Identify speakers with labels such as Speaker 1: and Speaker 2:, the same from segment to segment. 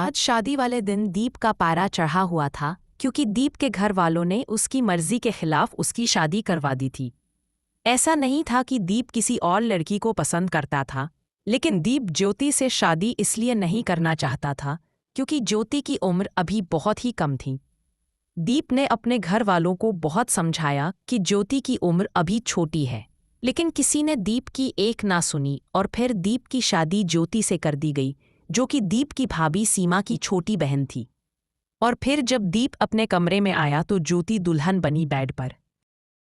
Speaker 1: आज शादी वाले दिन दीप का पारा चढ़ा हुआ था क्योंकि दीप के घर वालों ने उसकी मर्जी के खिलाफ उसकी शादी करवा दी थी। ऐसा नहीं था कि दीप किसी और लड़की को पसंद करता था, लेकिन दीप ज्योति से शादी इसलिए नहीं करना चाहता था क्योंकि ज्योति की उम्र अभी बहुत ही कम थी। दीप ने अपने घर वालों को बहुत समझाया कि ज्योति की उम्र अभी छोटी है, लेकिन किसी ने दीप की एक ना सुनी और फिर दीप की शादी ज्योति से कर दी गई, जो कि दीप की भाभी सीमा की छोटी बहन थी। और फिर जब दीप अपने कमरे में आया तो ज्योति दुल्हन बनी बेड पर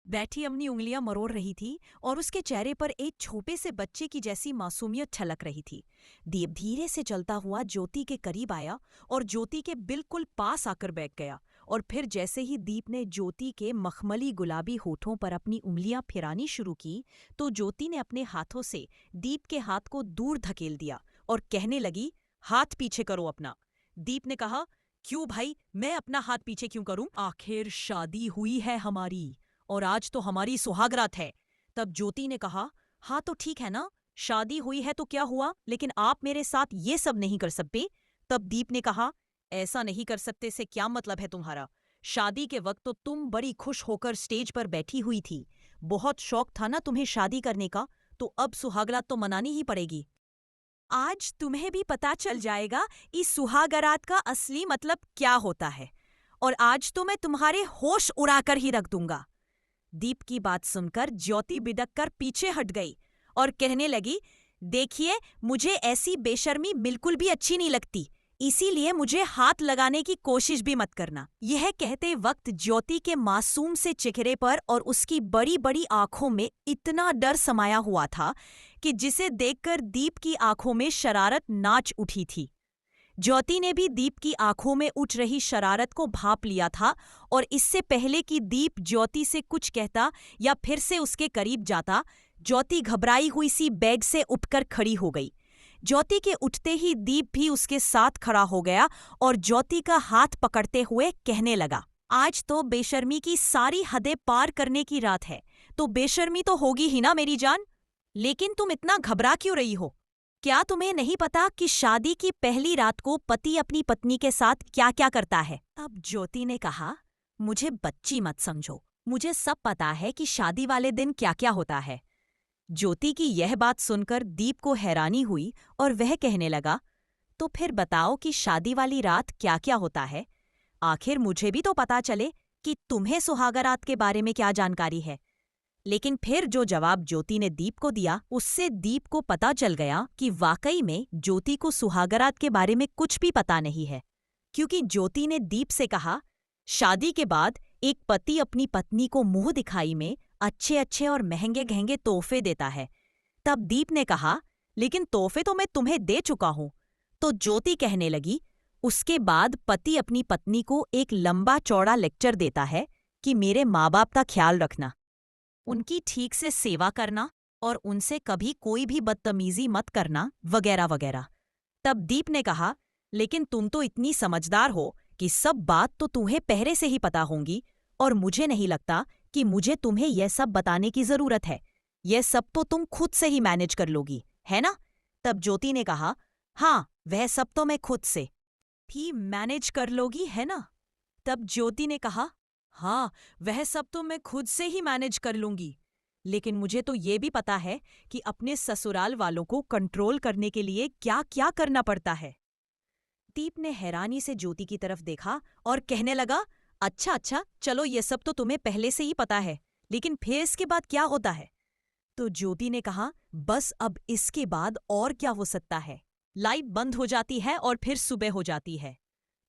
Speaker 2: बैठी अपनी उंगलियां मरोड़ रही थी और उसके चेहरे पर एक छोटे से बच्चे की जैसी मासूमियत छलक रही थी। दीप धीरे से चलता हुआ ज्योति के करीब आया और ज्योति के बिल्कुल पास आकर बैठ गया। और फिर जैसे ही दीप ने ज्योति के मखमली गुलाबी होठों पर अपनी उंगलियां फिरानी शुरू की तो ज्योति ने अपने हाथों से दीप के हाथ को दूर धकेल दिया और कहने लगी, हाथ पीछे करो अपना। दीप ने कहा, क्यों भाई, मैं अपना हाथ पीछे क्यों करूं? आखिर शादी हुई है हमारी और आज तो हमारी सुहागरात है। तब ज्योति ने कहा, हाँ तो ठीक है ना, शादी हुई है तो क्या हुआ, लेकिन आप मेरे साथ ये सब नहीं कर सकते। तब दीप ने कहा, ऐसा नहीं कर सकते से क्या मतलब है तुम्हारा? शादी के वक्त तो तुम बड़ी खुश होकर स्टेज पर बैठी हुई थी, बहुत शौक था ना तुम्हें शादी करने का, तो अब सुहागरात तो मनानी ही पड़ेगी। आज तुम्हें भी पता चल जाएगा इस सुहागरात का असली मतलब क्या होता है, और आज तो मैं तुम्हारे होश उड़ाकर ही रख दूंगा। दीप की बात सुनकर ज्योति बिदक कर पीछे हट गई और कहने लगी, देखिए, मुझे ऐसी बेशर्मी बिल्कुल भी अच्छी नहीं लगती, इसीलिए मुझे हाथ लगाने की कोशिश भी मत करना। यह कहते वक्त ज्योति के मासूम से चेहरे पर और उसकी बड़ी बड़ी आंखों में इतना डर समाया हुआ था कि जिसे देखकर दीप की आंखों में शरारत नाच उठी थी। ज्योति ने भी दीप की आंखों में उठ रही शरारत को भांप लिया था और इससे पहले कि दीप ज्योति से कुछ कहता या फिर से उसके करीब जाता, ज्योति घबराई हुई सी बेड से उठकर खड़ी हो गई। ज्योति के उठते ही दीप भी उसके साथ खड़ा हो गया और ज्योति का हाथ पकड़ते हुए कहने लगा, आज तो बेशर्मी की सारी हदें पार करने की रात है, तो बेशर्मी तो होगी ही ना मेरी जान। लेकिन तुम इतना घबरा क्यों रही हो? क्या तुम्हें नहीं पता कि शादी की पहली रात को पति अपनी पत्नी के साथ क्या क्या करता है? अब ज्योति ने कहा, मुझे बच्ची मत समझो, मुझे सब पता है कि शादी वाले दिन क्या क्या होता है। ज्योति की यह बात सुनकर दीप को हैरानी हुई और वह कहने लगा, तो फिर बताओ कि शादी वाली रात क्या क्या होता है? आखिर मुझे भी तो पता चले कि तुम्हें सुहागरात के बारे में क्या जानकारी है। लेकिन फिर जो जवाब ज्योति ने दीप को दिया, उससे दीप को पता चल गया कि वाकई में ज्योति को सुहागरात के बारे में कुछ भी पता नहीं है। क्योंकि ज्योति ने दीप से कहा, शादी के बाद एक पति अपनी पत्नी को मुंह दिखाई में अच्छे अच्छे और महंगे महंगे तोहफे देता है। तब दीप ने कहा, लेकिन तोहफे तो मैं तुम्हें दे चुका हूं। तो ज्योति कहने लगी, उसके बाद पति अपनी पत्नी को एक लंबा चौड़ा लेक्चर देता है कि मेरे माँ बाप का ख्याल रखना, उनकी ठीक से सेवा करना और उनसे कभी कोई भी बदतमीजी मत करना, वगैरह वगैरह। तब दीप ने कहा, लेकिन तुम तो इतनी समझदार हो कि सब बात तो तुम्हें पहले से ही पता होंगी, और मुझे नहीं लगता कि मुझे तुम्हें यह सब बताने की जरूरत है। यह सब तो तुम खुद से ही मैनेज कर लोगी, है ना? तब ज्योति ने कहा, हाँ, वह सब तो मैं खुद से ही मैनेज कर लोगी, है ना? तब ज्योति ने कहा, हाँ, वह सब तो मैं खुद से ही मैनेज कर लूंगी, लेकिन मुझे तो ये भी पता है कि अपने ससुराल वालों को कंट्रोल करने के लिए क्या क्या करना पड़ता है। दीप ने हैरानी से ज्योति की तरफ देखा और कहने लगा, अच्छा अच्छा, चलो ये सब तो तुम्हें पहले से ही पता है, लेकिन फिर इसके बाद क्या होता है? तो ज्योति ने कहा, बस अब इसके बाद और क्या हो सकता है? लाइट बंद हो जाती है और फिर सुबह हो जाती है।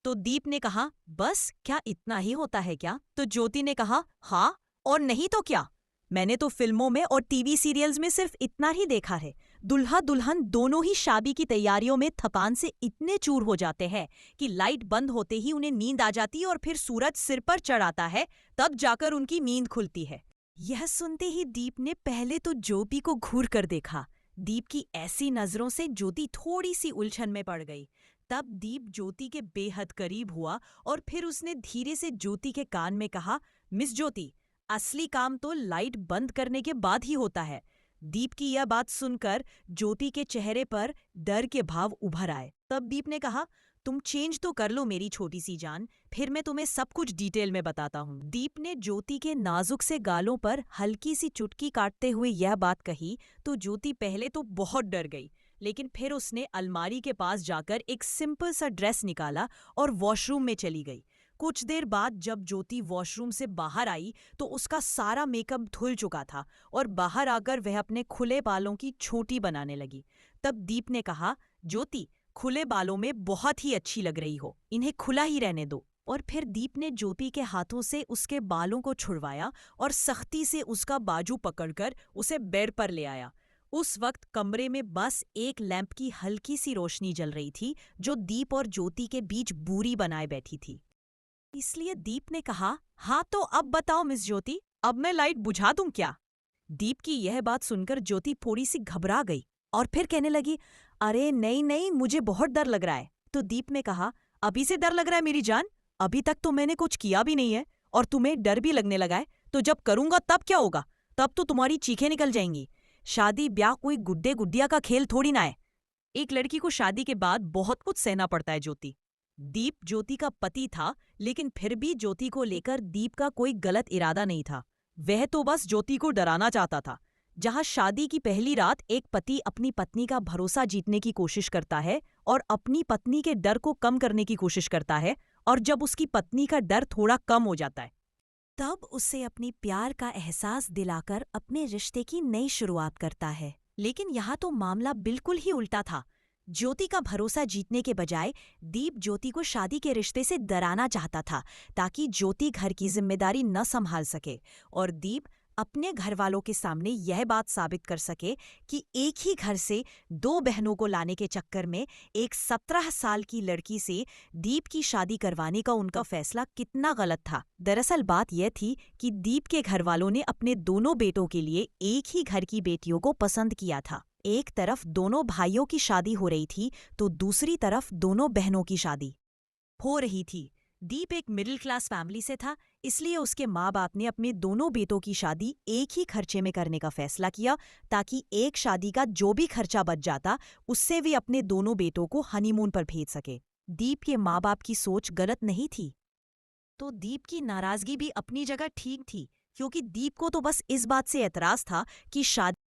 Speaker 2: तो दीप ने कहा, बस क्या इतना ही होता है क्या? तो ज्योति ने कहा, हाँ, और नहीं तो क्या, मैंने तो फिल्मों में और टीवी सीरियल्स में सिर्फ इतना ही देखा है। दुल्हा दुल्हन दोनों ही शादी की तैयारियों में थकान से इतने चूर हो जाते हैं कि लाइट बंद होते ही उन्हें नींद आ जाती है और फिर सूरज सिर पर चढ़ आता है, तब जाकर उनकी नींद खुलती है। यह सुनते ही दीप ने पहले तो ज्योति को घूर कर देखा। दीप की ऐसी नजरों से ज्योति थोड़ी सी उलझन में पड़ गई। तब दीप ज्योति के बेहद करीब हुआ और फिर उसने धीरे से ज्योति के कान में कहा, मिस ज्योति, असली काम तो लाइट बंद करने के बाद ही होता है। दीप की यह बात सुनकर ज्योति के चेहरे पर डर के भाव उभर आए। तब दीप ने कहा, तुम चेंज तो कर लो मेरी छोटी सी जान, फिर मैं तुम्हें सब कुछ डिटेल में बताता हूँ। दीप ने ज्योति के नाजुक से गालों पर हल्की सी चुटकी काटते हुए यह बात कही तो ज्योति पहले तो बहुत डर गई, लेकिन फिर उसने अलमारी के पास जाकर एक सिंपल सा ड्रेस निकाला और वॉशरूम में चली गई। कुछ देर बाद जब ज्योति वॉशरूम से बाहर आई तो उसका सारा मेकअप धुल चुका था और बाहर आकर वह अपने खुले बालों की छोटी बनाने लगी। तब दीप ने कहा, ज्योति, खुले बालों में बहुत ही अच्छी लग रही हो, इन्हें खुला ही रहने दो। और फिर दीप ने ज्योति के हाथों से उसके बालों को छुड़वाया और सख्ती से उसका बाजू पकड़कर उसे बेड पर ले आया। उस वक्त कमरे में बस एक लैंप की हल्की सी रोशनी जल रही थी जो दीप और ज्योति के बीच दूरी बनाए बैठी थी। इसलिए दीप ने कहा, हाँ तो अब बताओ मिस ज्योति, अब मैं लाइट बुझा दूं क्या? दीप की यह बात सुनकर ज्योति थोड़ी सी घबरा गई और फिर कहने लगी, अरे नहीं नहीं, मुझे बहुत डर लग रहा है। तो दीप ने कहा, अभी से डर लग रहा है मेरी जान? अभी तक तो मैंने कुछ किया भी नहीं है और तुम्हें डर भी लगने लगा है, तो जब करूंगा तब क्या होगा? तब तो तुम्हारी चीखें निकल जाएंगी। शादी ब्याह कोई गुड्डे गुड्डिया का खेल थोड़ी ना है। एक लड़की को शादी के बाद बहुत कुछ सहना पड़ता है ज्योति। दीप ज्योति का पति था, लेकिन फिर भी ज्योति को लेकर दीप का कोई गलत इरादा नहीं था। वह तो बस ज्योति को डराना चाहता था। जहां शादी की पहली रात एक पति अपनी पत्नी का भरोसा जीतने की कोशिश करता है और अपनी पत्नी के डर को कम करने की कोशिश करता है, और जब उसकी पत्नी का डर थोड़ा कम हो जाता है तब उसे अपनी प्यार का एहसास दिलाकर अपने रिश्ते की नई शुरुआत करता है। लेकिन यहाँ तो मामला बिल्कुल ही उल्टा था। ज्योति का भरोसा जीतने के बजाय दीप ज्योति को शादी के रिश्ते से डराना चाहता था ताकि ज्योति घर की जिम्मेदारी न संभाल सके और दीप अपने घर वालों के सामने यह बात साबित कर सके कि एक ही घर से दो बहनों को लाने के चक्कर में एक 17 साल की लड़की से दीप की शादी करवाने का उनका फैसला कितना गलत था। दरअसल बात यह थी कि दीप के घर वालों ने अपने दोनों बेटों के लिए एक ही घर की बेटियों को पसंद किया था। एक तरफ दोनों भाइयों की शादी हो रही थी तो दूसरी तरफ दोनों बहनों की शादी हो रही थी। दीप एक मिडिल क्लास फैमिली से था, इसलिए उसके माँ बाप ने अपने दोनों बेटों की शादी एक ही खर्चे में करने का फैसला किया ताकि एक शादी का जो भी खर्चा बच जाता उससे वे अपने दोनों बेटों को हनीमून पर भेज सके। दीप के माँ बाप की सोच गलत नहीं थी, तो दीप की नाराजगी भी अपनी जगह ठीक थी, क्योंकि दीप को तो बस इस बात से एतराज था कि शादी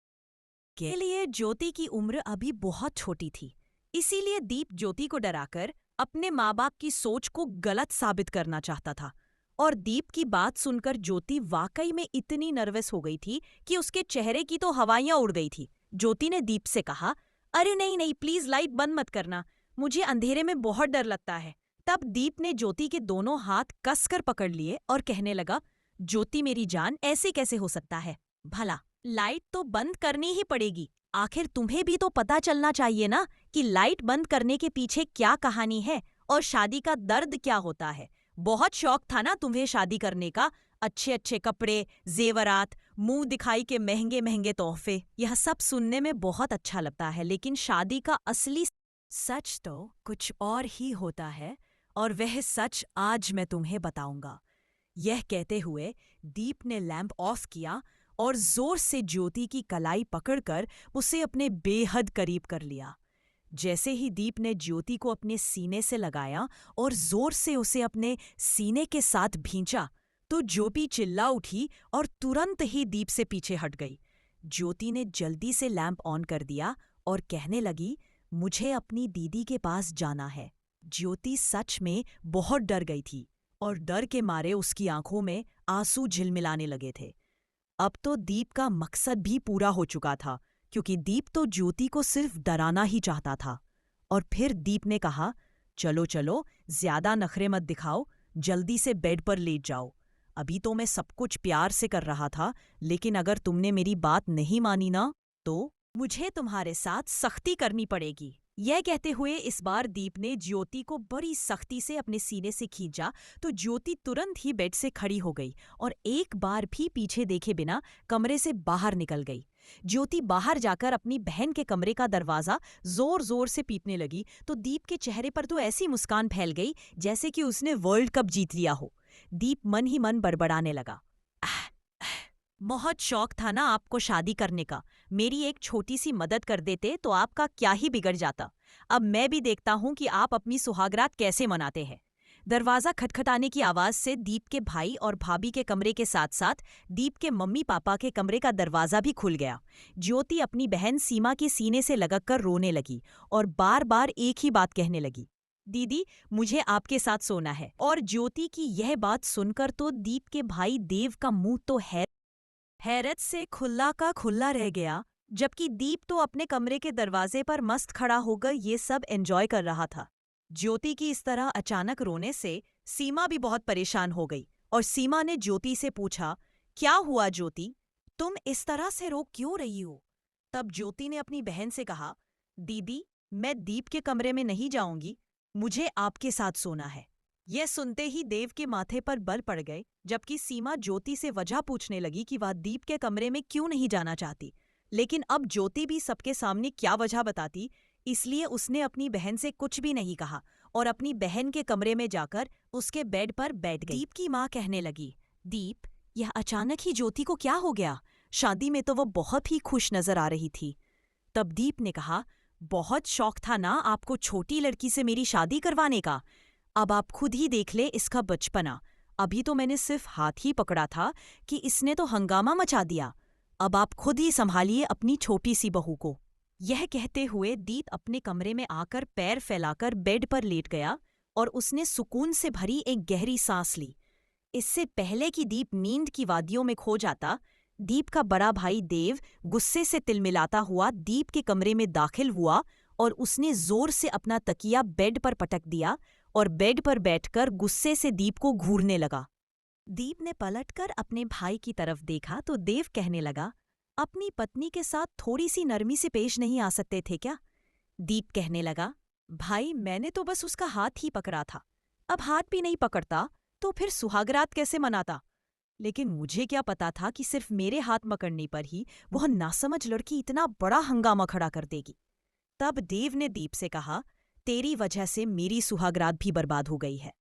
Speaker 2: के लिए ज्योति की उम्र अभी बहुत छोटी थी। इसीलिए दीप ज्योति को डराकर अपने माँ बाप की सोच को गलत साबित करना चाहता था। और दीप की बात सुनकर ज्योति वाकई में इतनी नर्वस हो गई थी कि उसके चेहरे की तो हवाइयां उड़ गई थी। ज्योति ने दीप से कहा, अरे नहीं नहीं, प्लीज लाइट बंद मत करना, मुझे अंधेरे में बहुत डर लगता है। तब दीप ने ज्योति के दोनों हाथ कसकर पकड़ लिए और कहने लगा, ज्योति मेरी जान, ऐसे कैसे हो सकता है? भला लाइट तो बंद करनी ही पड़ेगी। आखिर तुम्हें भी तो पता चलना चाहिए ना कि लाइट बंद करने के पीछे क्या कहानी है और शादी का दर्द क्या होता है। बहुत शौक था ना तुम्हें शादी करने का, अच्छे अच्छे कपड़े, जेवरात, मुंह दिखाई के महंगे महंगे तोहफे, यह सब सुनने में बहुत अच्छा लगता है, लेकिन शादी का असली सच तो कुछ और ही होता है, और वह सच आज मैं तुम्हें बताऊंगा। यह कहते हुए दीप ने लैंप ऑफ किया और जोर से ज्योति की कलाई पकड़कर उसे अपने बेहद करीब कर लिया। जैसे ही दीप ने ज्योति को अपने सीने से लगाया और जोर से उसे अपने सीने के साथ भींचा तो ज्योति चिल्ला उठी और तुरंत ही दीप से पीछे हट गई। ज्योति ने जल्दी से लैंप ऑन कर दिया और कहने लगी, मुझे अपनी दीदी के पास जाना है। ज्योति सच में बहुत डर गई थी और डर के मारे उसकी आंखों में आंसू झिलमिलाने लगे थे। अब तो दीप का मकसद भी पूरा हो चुका था, क्योंकि दीप तो ज्योति को सिर्फ डराना ही चाहता था। और फिर दीप ने कहा, चलो चलो, ज्यादा नखरे मत दिखाओ, जल्दी से बेड पर लेट जाओ। अभी तो मैं सब कुछ प्यार से कर रहा था, लेकिन अगर तुमने मेरी बात नहीं मानी ना तो मुझे तुम्हारे साथ सख्ती करनी पड़ेगी। यह कहते हुए इस बार दीप ने ज्योति को बड़ी सख्ती से अपने सीने से खींचा तो ज्योति तुरंत ही बेड से खड़ी हो गई और एक बार भी पीछे देखे बिना कमरे से बाहर निकल गई। ज्योति बाहर जाकर अपनी बहन के कमरे का दरवाजा जोर जोर से पीटने लगी तो दीप के चेहरे पर तो ऐसी मुस्कान फैल गई जैसे कि उसने वर्ल्ड कप जीत लिया हो। दीप मन ही मन बड़बड़ाने लगा, बहुत शौक था ना आपको शादी करने का, मेरी एक छोटी सी मदद कर देते तो आपका क्या ही बिगड़ जाता। अब मैं भी देखता हूँ कि आप अपनी सुहागरात कैसे मनाते हैं। दरवाजा खटखटाने की आवाज से दीप के भाई और भाभी के कमरे के साथ साथ दीप के मम्मी पापा के कमरे का दरवाजा भी खुल गया। ज्योति अपनी बहन सीमा के सीने से लगकर रोने लगी और बार बार एक ही बात कहने लगी, दीदी मुझे आपके साथ सोना है। और ज्योति की यह बात सुनकर तो दीप के भाई देव का मुंह तो हैरत से खुला का खुला रह गया, जबकि दीप तो अपने कमरे के दरवाजे पर मस्त खड़ा होकर ये सब एंजॉय कर रहा था। ज्योति की इस तरह अचानक रोने से सीमा भी बहुत परेशान हो गई और सीमा ने ज्योति से पूछा, क्या हुआ ज्योति, तुम इस तरह से रो क्यों रही हो? तब ज्योति ने अपनी बहन से कहा, दीदी मैं दीप के कमरे में नहीं जाऊंगी, मुझे आपके साथ सोना है। यह सुनते ही देव के माथे पर बल पड़ गए, जबकि सीमा ज्योति से वजह पूछने लगी कि वह दीप के कमरे में क्यों नहीं जाना चाहती। लेकिन अब ज्योति भी सबके सामने क्या वजह बताती, इसलिए उसने अपनी बहन से कुछ भी नहीं कहा और अपनी बहन के कमरे में जाकर उसके बेड पर बैठ गई। दीप की माँ कहने लगी, दीप यह अचानक ही ज्योति को क्या हो गया? शादी में तो वो बहुत ही खुश नजर आ रही थी। तब दीप ने कहा, बहुत शौक था ना आपको छोटी लड़की से मेरी शादी करवाने का। अब आप खुद ही देख ले इसका बचपना। अभी तो मैंने सिर्फ हाथ ही पकड़ा था कि इसने तो हंगामा मचा दिया। अब आप खुद ही संभालिए अपनी छोटी सी बहू को। यह कहते हुए दीप अपने कमरे में आकर पैर फैलाकर बेड पर लेट गया और उसने सुकून से भरी एक गहरी सांस ली। इससे पहले कि दीप नींद की वादियों में खो जाता, दीप का बड़ा भाई देव गुस्से से तिलमिलाता हुआ दीप के कमरे में दाखिल हुआ और उसने जोर से अपना तकिया बेड पर पटक दिया और बेड पर बैठकर गुस्से से दीप को घूरने लगा। दीप ने पलटकर अपने भाई की तरफ देखा तो देव कहने लगा, अपनी पत्नी के साथ थोड़ी सी नरमी से पेश नहीं आ सकते थे क्या? दीप कहने लगा, भाई मैंने तो बस उसका हाथ ही पकड़ा था। अब हाथ भी नहीं पकड़ता तो फिर सुहागरात कैसे मनाता? लेकिन मुझे क्या पता था कि सिर्फ मेरे हाथ पकड़ने पर ही वह नासमझ लड़की इतना बड़ा हंगामा खड़ा कर देगी। तब देव ने दीप से कहा, तेरी वजह से मेरी सुहागरात भी बर्बाद हो गई है।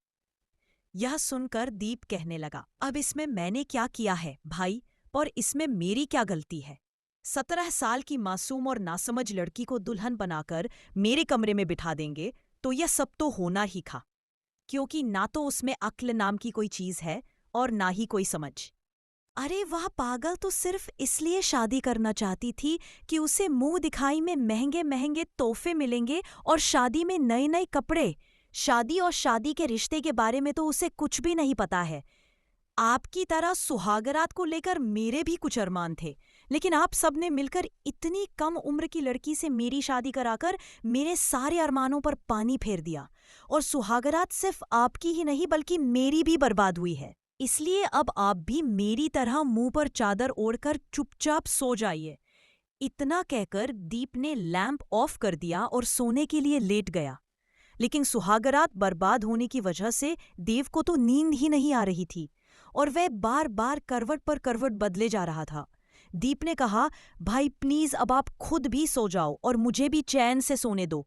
Speaker 2: यह सुनकर दीप कहने लगा, अब इसमें मैंने क्या किया है भाई, और इसमें मेरी क्या गलती है? 17 साल की मासूम और नासमझ लड़की को दुल्हन बनाकर मेरे कमरे में बिठा देंगे तो यह सब तो होना ही था, क्योंकि ना तो उसमें अक्ल नाम की कोई चीज है और ना ही कोई समझ। अरे वह पागल तो सिर्फ इसलिए शादी करना चाहती थी कि उसे मुंह दिखाई में महंगे महंगे तोहफे मिलेंगे और शादी में नए नए कपड़े। शादी और शादी के रिश्ते के बारे में तो उसे कुछ भी नहीं पता है। आपकी तरह सुहागरात को लेकर मेरे भी कुछ अरमान थे, लेकिन आप सबने मिलकर इतनी कम उम्र की लड़की से मेरी शादी कराकर मेरे सारे अरमानों पर पानी फेर दिया। और सुहागरात सिर्फ आपकी ही नहीं बल्कि मेरी भी बर्बाद हुई है। इसलिए अब आप भी मेरी तरह मुंह पर चादर ओढ़कर चुपचाप सो जाइए। इतना कहकर दीप ने लैंप ऑफ कर दिया और सोने के लिए लेट गया। लेकिन सुहागरात बर्बाद होने की वजह से देव को तो नींद ही नहीं आ रही थी और वह बार बार करवट पर करवट बदले जा रहा था। दीप ने कहा, भाई प्लीज अब आप खुद भी सो जाओ और मुझे भी चैन से सोने दो।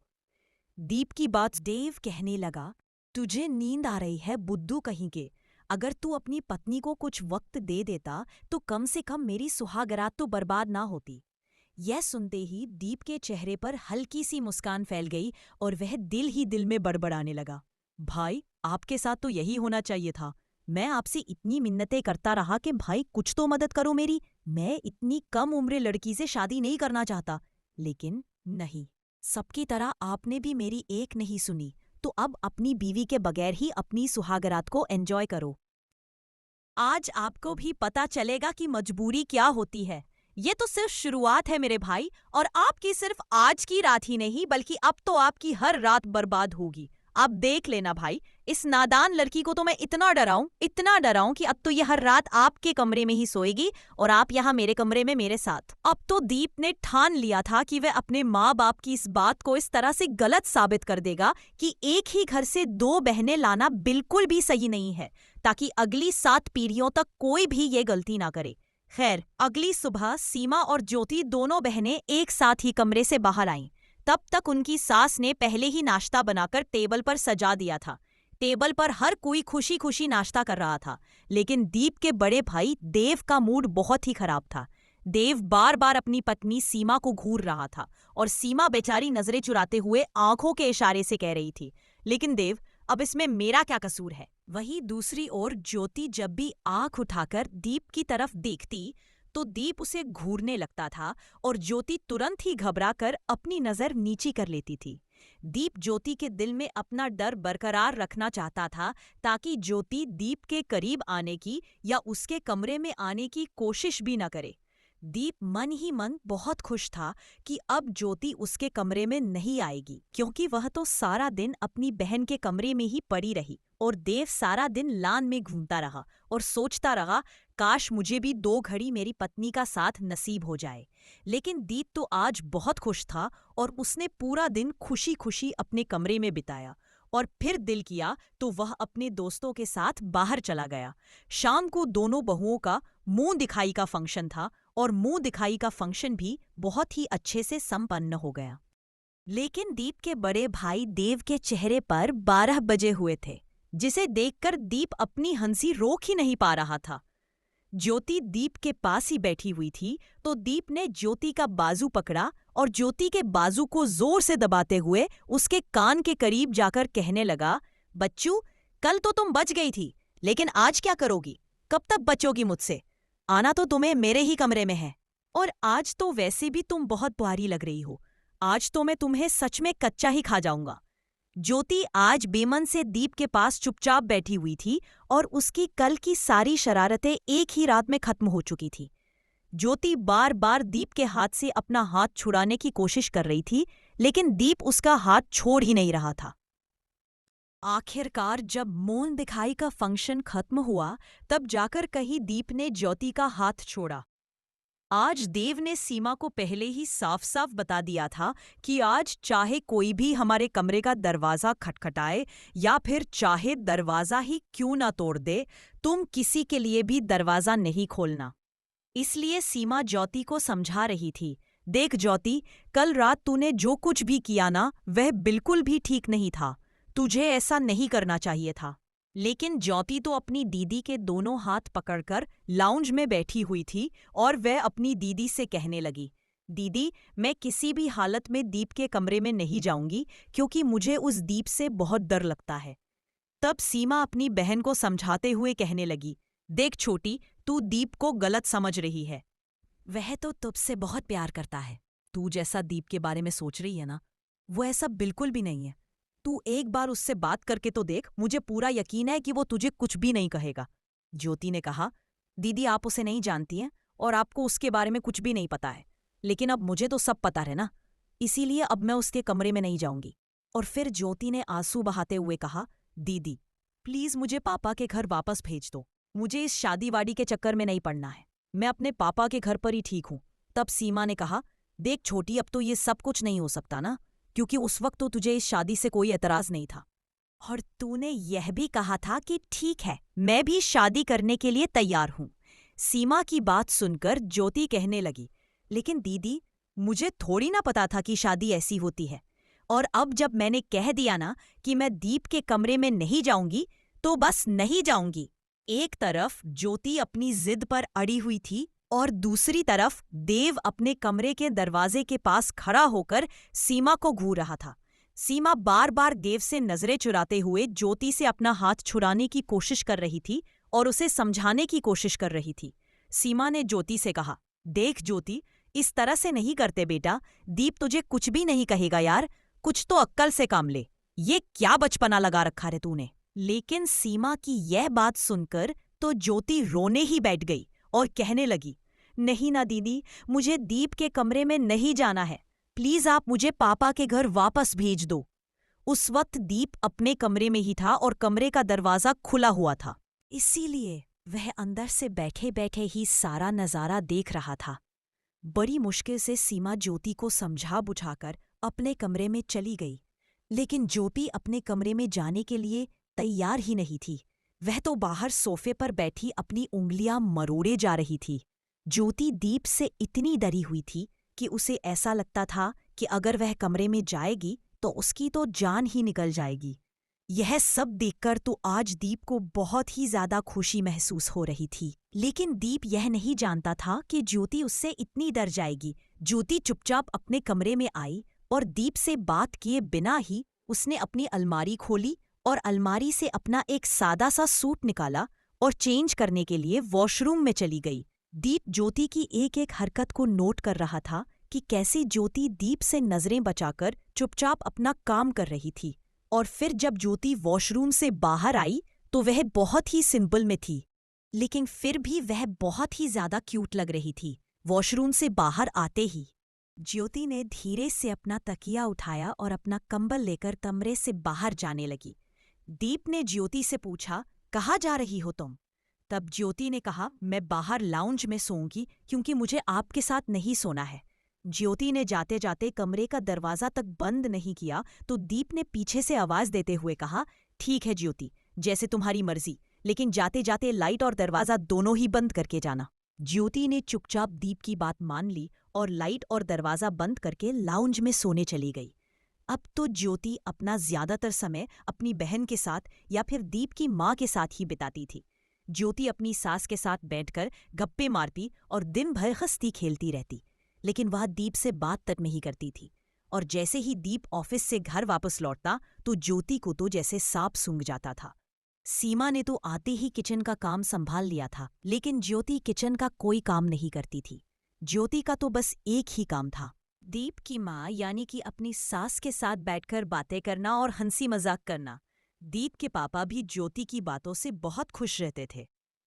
Speaker 2: दीप की बात देव कहने लगा, तुझे नींद आ रही है बुद्धू कहीं के। अगर तू अपनी पत्नी को कुछ वक्त दे देता तो कम से कम मेरी सुहागरात तो बर्बाद ना होती। यह सुनते ही दीप के चेहरे पर हल्की सी मुस्कान फैल गई और वह दिल ही दिल में बड़बड़ाने लगा, भाई आपके साथ तो यही होना चाहिए था। मैं आपसे इतनी मिन्नतें करता रहा कि भाई कुछ तो मदद करो मेरी। मैं इतनी कम उम्र लड़की से शादी नहीं करना चाहता, लेकिन नहीं, सबकी तरह आपने भी मेरी एक नहीं सुनी। तो अब अपनी बीवी के बगैर ही अपनी सुहागरात को एंजॉय करो। आज आपको भी पता चलेगा कि मजबूरी क्या होती है। ये तो सिर्फ शुरुआत है मेरे भाई, और आपकी सिर्फ आज की रात ही नहीं बल्कि अब तो आपकी हर रात बर्बाद होगी। आप देख लेना भाई, इस नादान लड़की को तो मैं इतना डराऊं कि अब तो यह हर रात आपके कमरे में ही सोएगी और आप यहाँ मेरे कमरे में मेरे साथ। अब तो दीप ने ठान लिया था कि वह अपने माँ बाप की इस बात को इस तरह से गलत साबित कर देगा कि एक ही घर से 2 बहनें लाना बिल्कुल भी सही नहीं है, ताकि अगली 7 पीढ़ियों तक कोई भी ये गलती ना करे। खैर, अगली सुबह सीमा और ज्योति दोनों बहनें एक साथ ही कमरे से बाहर आईं। तब तक उनकी सास ने पहले ही नाश्ता बनाकर टेबल पर सजा दिया था। टेबल पर हर कोई खुशी खुशी नाश्ता कर रहा था, लेकिन दीप के बड़े भाई देव का मूड बहुत ही खराब था। देव बार बार अपनी पत्नी सीमा को घूर रहा था और सीमा बेचारी नजरें चुराते हुए आंखों के इशारे से कह रही थी, लेकिन देव, अब इसमें मेरा क्या कसूर है। वहीं दूसरी ओर ज्योति जब भी आंख उठाकर दीप की तरफ देखती तो दीप उसे घूरने लगता था और ज्योति तुरंत ही घबराकर अपनी नजर नीची कर लेती थी। दीप ज्योति के दिल में अपना डर बरकरार रखना चाहता था ताकि ज्योति दीप के करीब आने की या उसके कमरे में आने की कोशिश भी न करे। दीप मन ही मन बहुत खुश था कि अब ज्योति उसके कमरे में नहीं आएगी, क्योंकि वह तो सारा दिन अपनी बहन के कमरे में ही पड़ी रही और देव सारा दिन लान में घूमता रहा और सोचता रहा, काश मुझे भी 2 घड़ी मेरी पत्नी का साथ नसीब हो जाए। लेकिन दीप तो आज बहुत खुश था और उसने पूरा दिन खुशी खुशी अपने कमरे में बिताया और फिर दिल किया तो वह अपने दोस्तों के साथ बाहर चला गया। शाम को दोनों बहुओं का मुंह दिखाई का फंक्शन था और मुंह दिखाई का फंक्शन भी बहुत ही अच्छे से संपन्न हो गया। लेकिन दीप के बड़े भाई देव के चेहरे पर 12 बजे हुए थे, जिसे देखकर दीप अपनी हंसी रोक ही नहीं पा रहा था। ज्योति दीप के पास ही बैठी हुई थी तो दीप ने ज्योति का बाजू पकड़ा और ज्योति के बाजू को जोर से दबाते हुए उसके कान के करीब जाकर कहने लगा, बच्चू, कल तो तुम बच गई थी, लेकिन आज क्या करोगी? कब तक बचोगी मुझसे? आना तो तुम्हें मेरे ही कमरे में है। और आज तो वैसे भी तुम बहुत प्यारी लग रही हो। आज तो मैं तुम्हें सच में कच्चा ही खा जाऊंगा। ज्योति आज बेमन से दीप के पास चुपचाप बैठी हुई थी और उसकी कल की सारी शरारतें एक ही रात में खत्म हो चुकी थी। ज्योति बार बार दीप के हाथ से अपना हाथ छुड़ाने की कोशिश कर रही थी, लेकिन दीप उसका हाथ छोड़ ही नहीं रहा था। आखिरकार जब मौन दिखाई का फंक्शन खत्म हुआ, तब जाकर कहीं दीप ने ज्योति का हाथ छोड़ा। आज देव ने सीमा को पहले ही साफ साफ बता दिया था कि आज चाहे कोई भी हमारे कमरे का दरवाजा खटखटाए या फिर चाहे दरवाजा ही क्यों ना तोड़ दे, तुम किसी के लिए भी दरवाजा नहीं खोलना। इसलिए सीमा ज्योति को समझा रही थी, देख ज्योति, कल रात तूने जो कुछ भी किया ना, वह बिल्कुल भी ठीक नहीं था। तुझे ऐसा नहीं करना चाहिए था। लेकिन ज्योति तो अपनी दीदी के दोनों हाथ पकड़कर लाउंज में बैठी हुई थी और वह अपनी दीदी से कहने लगी, दीदी, मैं किसी भी हालत में दीप के कमरे में नहीं जाऊंगी, क्योंकि मुझे उस दीप से बहुत डर लगता है। तब सीमा अपनी बहन को समझाते हुए कहने लगी, देख छोटी, तू दीप को गलत समझ रही है। वह तो तुझसे बहुत प्यार करता है। तू जैसा दीप के बारे में सोच रही है ना, वो ऐसा बिल्कुल भी नहीं है। तू एक बार उससे बात करके तो देख, मुझे पूरा यकीन है कि वो तुझे कुछ भी नहीं कहेगा। ज्योति ने कहा, दीदी, आप उसे नहीं जानती हैं और आपको उसके बारे में कुछ भी नहीं पता है, लेकिन अब मुझे तो सब पता है ना, इसीलिए अब मैं उसके कमरे में नहीं जाऊंगी। और फिर ज्योति ने आंसू बहाते हुए कहा, दीदी, प्लीज मुझे पापा के घर वापस भेज दो। मुझे इस शादी वादी के चक्कर में नहीं पड़ना है। मैं अपने पापा के घर पर ही ठीक हूं। तब सीमा ने कहा, देख छोटी, अब तो ये सब कुछ नहीं हो सकता ना, क्योंकि उस वक्त तो तुझे इस शादी से कोई एतराज नहीं था और तूने यह भी कहा था कि ठीक है, मैं भी शादी करने के लिए तैयार हूं। सीमा की बात सुनकर ज्योति कहने लगी, लेकिन दीदी, मुझे थोड़ी ना पता था कि शादी ऐसी होती है, और अब जब मैंने कह दिया ना कि मैं दीप के कमरे में नहीं जाऊंगी, तो बस नहीं जाऊंगी। एक तरफ ज्योति अपनी जिद पर अड़ी हुई थी और दूसरी तरफ देव अपने कमरे के दरवाजे के पास खड़ा होकर सीमा को घूर रहा था। सीमा बार बार देव से नजरें चुराते हुए ज्योति से अपना हाथ छुड़ाने की कोशिश कर रही थी और उसे समझाने की कोशिश कर रही थी। सीमा ने ज्योति से कहा, देख ज्योति, इस तरह से नहीं करते बेटा, दीप तुझे कुछ भी नहीं कहेगा यार, कुछ तो अक्कल से काम ले। ये क्या बचपना लगा रखा है तूने। लेकिन सीमा की यह बात सुनकर तो ज्योति रोने ही बैठ गई और कहने लगी, नहीं ना दीदी, मुझे दीप के कमरे में नहीं जाना है। प्लीज आप मुझे पापा के घर वापस भेज दो। उस वक्त दीप अपने कमरे में ही था और कमरे का दरवाजा खुला हुआ था, इसीलिए वह अंदर से बैठे बैठे ही सारा नजारा देख रहा था। बड़ी मुश्किल से सीमा ज्योति को समझा बुझाकर अपने कमरे में चली गई, लेकिन ज्योति अपने कमरे में जाने के लिए तैयार ही नहीं थी। वह तो बाहर सोफे पर बैठी अपनी उंगलियां मरोड़े जा रही थी। ज्योति दीप से इतनी डरी हुई थी कि उसे ऐसा लगता था कि अगर वह कमरे में जाएगी तो उसकी तो जान ही निकल जाएगी। यह सब देखकर तो आज दीप को बहुत ही ज्यादा खुशी महसूस हो रही थी। लेकिन दीप यह नहीं जानता था कि ज्योति उससे इतनी डर जाएगी। ज्योति चुपचाप अपने कमरे में आई और दीप से बात किए बिना ही उसने अपनी अलमारी खोली और अलमारी से अपना एक सादा सा सूट निकाला और चेंज करने के लिए वॉशरूम में चली गई। दीप ज्योति की एक एक हरकत को नोट कर रहा था कि कैसे ज्योति दीप से नजरें बचाकर चुपचाप अपना काम कर रही थी। और फिर जब ज्योति वॉशरूम से बाहर आई तो वह बहुत ही सिंपल में थी, लेकिन फिर भी वह बहुत ही ज्यादा क्यूट लग रही थी। वॉशरूम से बाहर आते ही ज्योति ने धीरे से अपना तकिया उठाया और अपना कंबल लेकर कमरे से बाहर जाने लगी। दीप ने ज्योति से पूछा, कहाँ जा रही हो तुम? तब ज्योति ने कहा, मैं बाहर लाउंज में सोऊंगी क्योंकि मुझे आपके साथ नहीं सोना है। ज्योति ने जाते जाते कमरे का दरवाजा तक बंद नहीं किया तो दीप ने पीछे से आवाज देते हुए कहा, ठीक है ज्योति, जैसे तुम्हारी मर्जी, लेकिन जाते जाते लाइट और दरवाजा दोनों ही बंद करके जाना। ज्योति ने चुपचाप दीप की बात मान ली और लाइट और दरवाजा बंद करके लाउंज में सोने चली गई। अब तो ज्योति अपना ज्यादातर समय अपनी बहन के साथ या फिर दीप की माँ के साथ ही बिताती थी। ज्योति अपनी सास के साथ बैठकर गप्पे मारती और दिन भर हंसती खेलती रहती, लेकिन वह दीप से बात तक नहीं करती थी। और जैसे ही दीप ऑफिस से घर वापस लौटता तो ज्योति को तो जैसे सांप सूंघ जाता था। सीमा ने तो आते ही किचन का काम संभाल लिया था, लेकिन ज्योति किचन का कोई काम नहीं करती थी। ज्योति का तो बस एक ही काम था, दीप की माँ यानी कि अपनी सास के साथ बैठकर बातें करना और हंसी मजाक करना। दीप के पापा भी ज्योति की बातों से बहुत खुश रहते थे।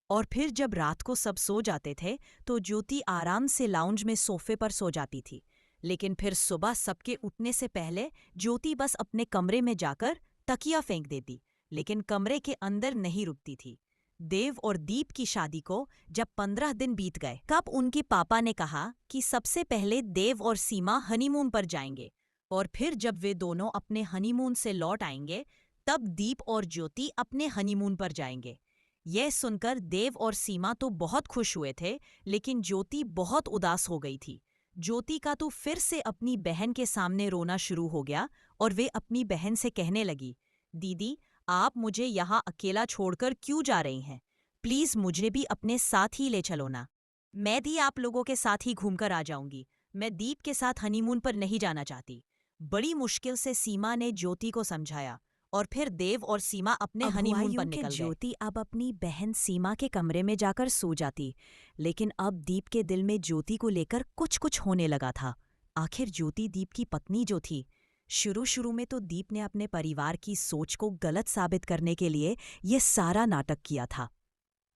Speaker 2: और फिर जब रात को सब सो जाते थे तो ज्योति आराम से लाउंज में सोफे पर सो जाती थी। लेकिन फिर सुबह सबके उठने से पहले ज्योति बस अपने कमरे में जाकर तकिया फेंक देती, लेकिन कमरे के अंदर नहीं रुकती थी। देव और दीप की शादी को जब 15 दिन बीत गए, तब उनके पापा ने कहा कि सबसे पहले देव और सीमा हनीमून पर जाएंगे और फिर जब वे दोनों अपने हनीमून से लौट आएंगे तब दीप और ज्योति अपने हनीमून पर जाएंगे। यह सुनकर देव और सीमा तो बहुत खुश हुए थे, लेकिन ज्योति बहुत उदास हो गई थी। ज्योति का तो फिर से अपनी बहन के सामने रोना शुरू हो गया और वे अपनी बहन से कहने लगी, दीदी आप मुझे यहाँ अकेला छोड़कर क्यों जा रही हैं? प्लीज मुझे भी अपने साथ ही ले चलो ना। मैं भी आप लोगों के साथ ही घूमकर आ जाऊंगी। मैं दीप के साथ हनीमून पर नहीं जाना चाहती। बड़ी मुश्किल से सीमा ने ज्योति को समझाया और फिर देव और सीमा अपने हनीमून पर निकल गए। ज्योति अब अपनी बहन सीमा के कमरे में जाकर सो जाती, लेकिन अब दीप के दिल में ज्योति को लेकर कुछ कुछ होने लगा था। आखिर ज्योति दीप की पत्नी जो थी। शुरू में तो दीप ने अपने परिवार की सोच को गलत साबित करने के लिए ये सारा नाटक किया था,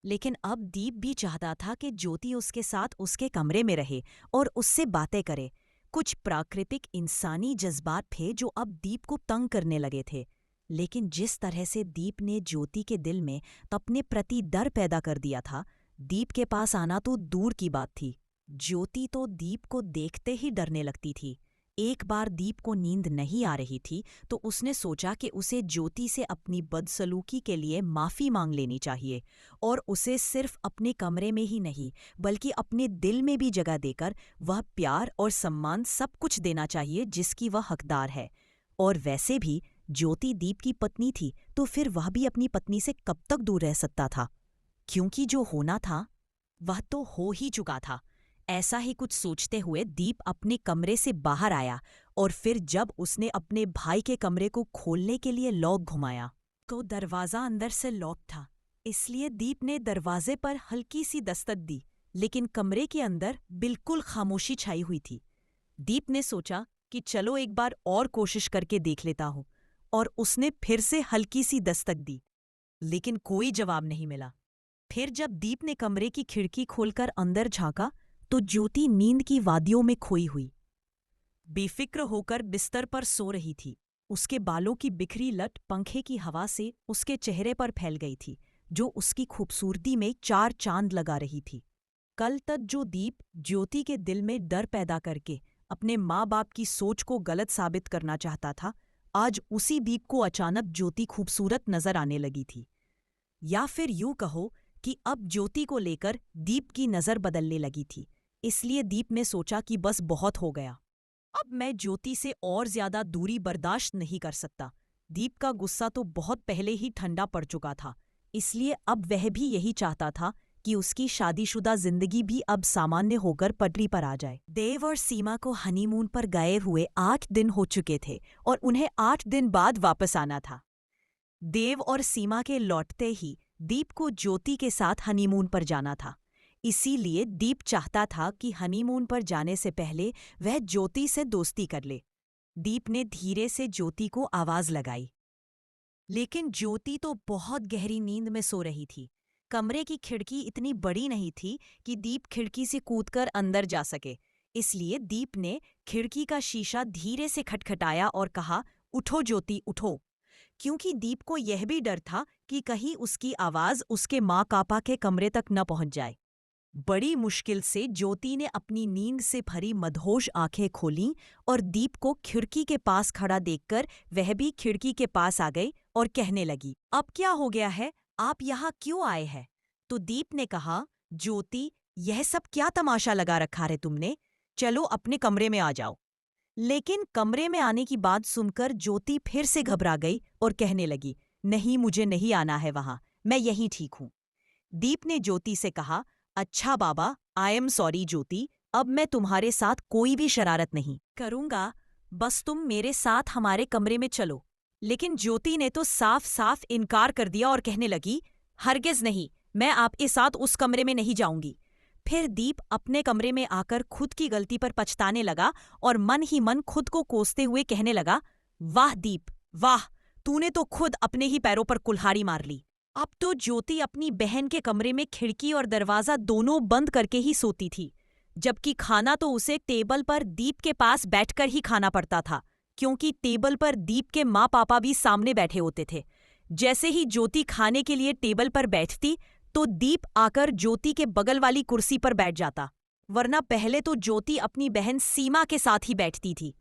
Speaker 2: लेकिन अब दीप भी चाहता था कि ज्योति उसके साथ उसके कमरे में रहे और उससे बातें करे। कुछ प्राकृतिक इंसानी जज्बात थे जो अब दीप को तंग करने लगे थे, लेकिन जिस तरह से दीप ने ज्योति के दिल में अपने प्रति डर पैदा कर दिया था, दीप के पास आना तो दूर की बात थी। ज्योति तो दीप को देखते ही डरने लगती थी। एक बार दीप को नींद नहीं आ रही थी तो उसने सोचा कि उसे ज्योति से अपनी बदसलूकी के लिए माफ़ी मांग लेनी चाहिए और उसे सिर्फ अपने कमरे में ही नहीं बल्कि अपने दिल में भी जगह देकर वह प्यार और सम्मान सब कुछ देना चाहिए जिसकी वह हकदार है। और वैसे भी ज्योति दीप की पत्नी थी तो फिर वह भी अपनी पत्नी से कब तक दूर रह सकता था, क्योंकि जो होना था वह तो हो ही चुका था। ऐसा ही कुछ सोचते हुए दीप अपने कमरे से बाहर आया और फिर जब उसने अपने भाई के कमरे को खोलने के लिए लॉक घुमाया तो दरवाज़ा अंदर से लॉक था। इसलिए दीप ने दरवाजे पर हल्की सी दस्तक दी, लेकिन कमरे के अंदर बिल्कुल खामोशी छाई हुई थी। दीप ने सोचा कि चलो एक बार और कोशिश करके देख लेता हूँ, और उसने फिर से हल्की सी दस्तक दी, लेकिन कोई जवाब नहीं मिला। फिर जब दीप ने कमरे की खिड़की खोलकर अंदर झांका तो ज्योति नींद की वादियों में खोई हुई बेफिक्र होकर बिस्तर पर सो रही थी। उसके बालों की बिखरी लट पंखे की हवा से उसके चेहरे पर फैल गई थी, जो उसकी खूबसूरती में 4 चांद लगा रही थी। कल तक जो दीप ज्योति के दिल में डर पैदा करके अपने माँ बाप की सोच को गलत साबित करना चाहता था, आज उसी दीप को अचानक ज्योति खूबसूरत नजर आने लगी थी। या फिर यूं कहो कि अब ज्योति को लेकर दीप की नजर बदलने लगी थी। इसलिए दीप ने सोचा कि बस बहुत हो गया, अब मैं ज्योति से और ज्यादा दूरी बर्दाश्त नहीं कर सकता। दीप का गुस्सा तो बहुत पहले ही ठंडा पड़ चुका था, इसलिए अब वह भी यही चाहता था कि उसकी शादीशुदा जिंदगी भी अब सामान्य होकर पटरी पर आ जाए। देव और सीमा को हनीमून पर गए हुए 8 दिन हो चुके थे और उन्हें 8 दिन बाद वापस आना था। देव और सीमा के लौटते ही दीप को ज्योति के साथ हनीमून पर जाना था। इसीलिए दीप चाहता था कि हनीमून पर जाने से पहले वह ज्योति से दोस्ती कर ले। दीप ने धीरे से ज्योति को आवाज लगाई, लेकिन ज्योति तो बहुत गहरी नींद में सो रही थी। कमरे की खिड़की इतनी बड़ी नहीं थी कि दीप खिड़की से कूदकर अंदर जा सके, इसलिए दीप ने खिड़की का शीशा धीरे से खटखटाया और कहा, उठो ज्योति उठो, क्योंकि दीप को यह भी डर था कि कहीं उसकी आवाज उसके माँ पापा के कमरे तक न पहुंच जाए। बड़ी मुश्किल से ज्योति ने अपनी नींद से भरी मदहोश आंखें खोलीं और दीप को खिड़की के पास खड़ा देखकर वह भी खिड़की के पास आ गई और कहने लगी, अब क्या हो गया है, आप यहाँ क्यों आए हैं? तो दीप ने कहा, ज्योति, यह सब क्या तमाशा लगा रखा है तुमने? चलो अपने कमरे में आ जाओ। लेकिन कमरे में आने की बात सुनकर ज्योति फिर से घबरा गई और कहने लगी, नहीं, मुझे नहीं आना है वहां, मैं यहीं ठीक हूं। दीप ने ज्योति से कहा, अच्छा बाबा, आई एम सॉरी ज्योति, अब मैं तुम्हारे साथ कोई भी शरारत नहीं करूंगा, बस तुम मेरे साथ हमारे कमरे में चलो। लेकिन ज्योति ने तो साफ साफ इनकार कर दिया और कहने लगी, हरगिज नहीं, मैं आपके साथ उस कमरे में नहीं जाऊंगी। फिर दीप अपने कमरे में आकर खुद की गलती पर पछताने लगा और मन ही मन खुद को कोसते हुए कहने लगा, वाह दीप, वाह, तूने तो खुद अपने ही पैरों पर कुल्हाड़ी मार ली। अब तो ज्योति अपनी बहन के कमरे में खिड़की और दरवाजा दोनों बंद करके ही सोती थी, जबकि खाना तो उसे टेबल पर दीप के पास बैठकर ही खाना पड़ता था, क्योंकि टेबल पर दीप के माँ पापा भी सामने बैठे होते थे। जैसे ही ज्योति खाने के लिए टेबल पर बैठती तो दीप आकर ज्योति के बगल वाली कुर्सी पर बैठ जाता, वरना पहले तो ज्योति अपनी बहन सीमा के साथ ही बैठती थी।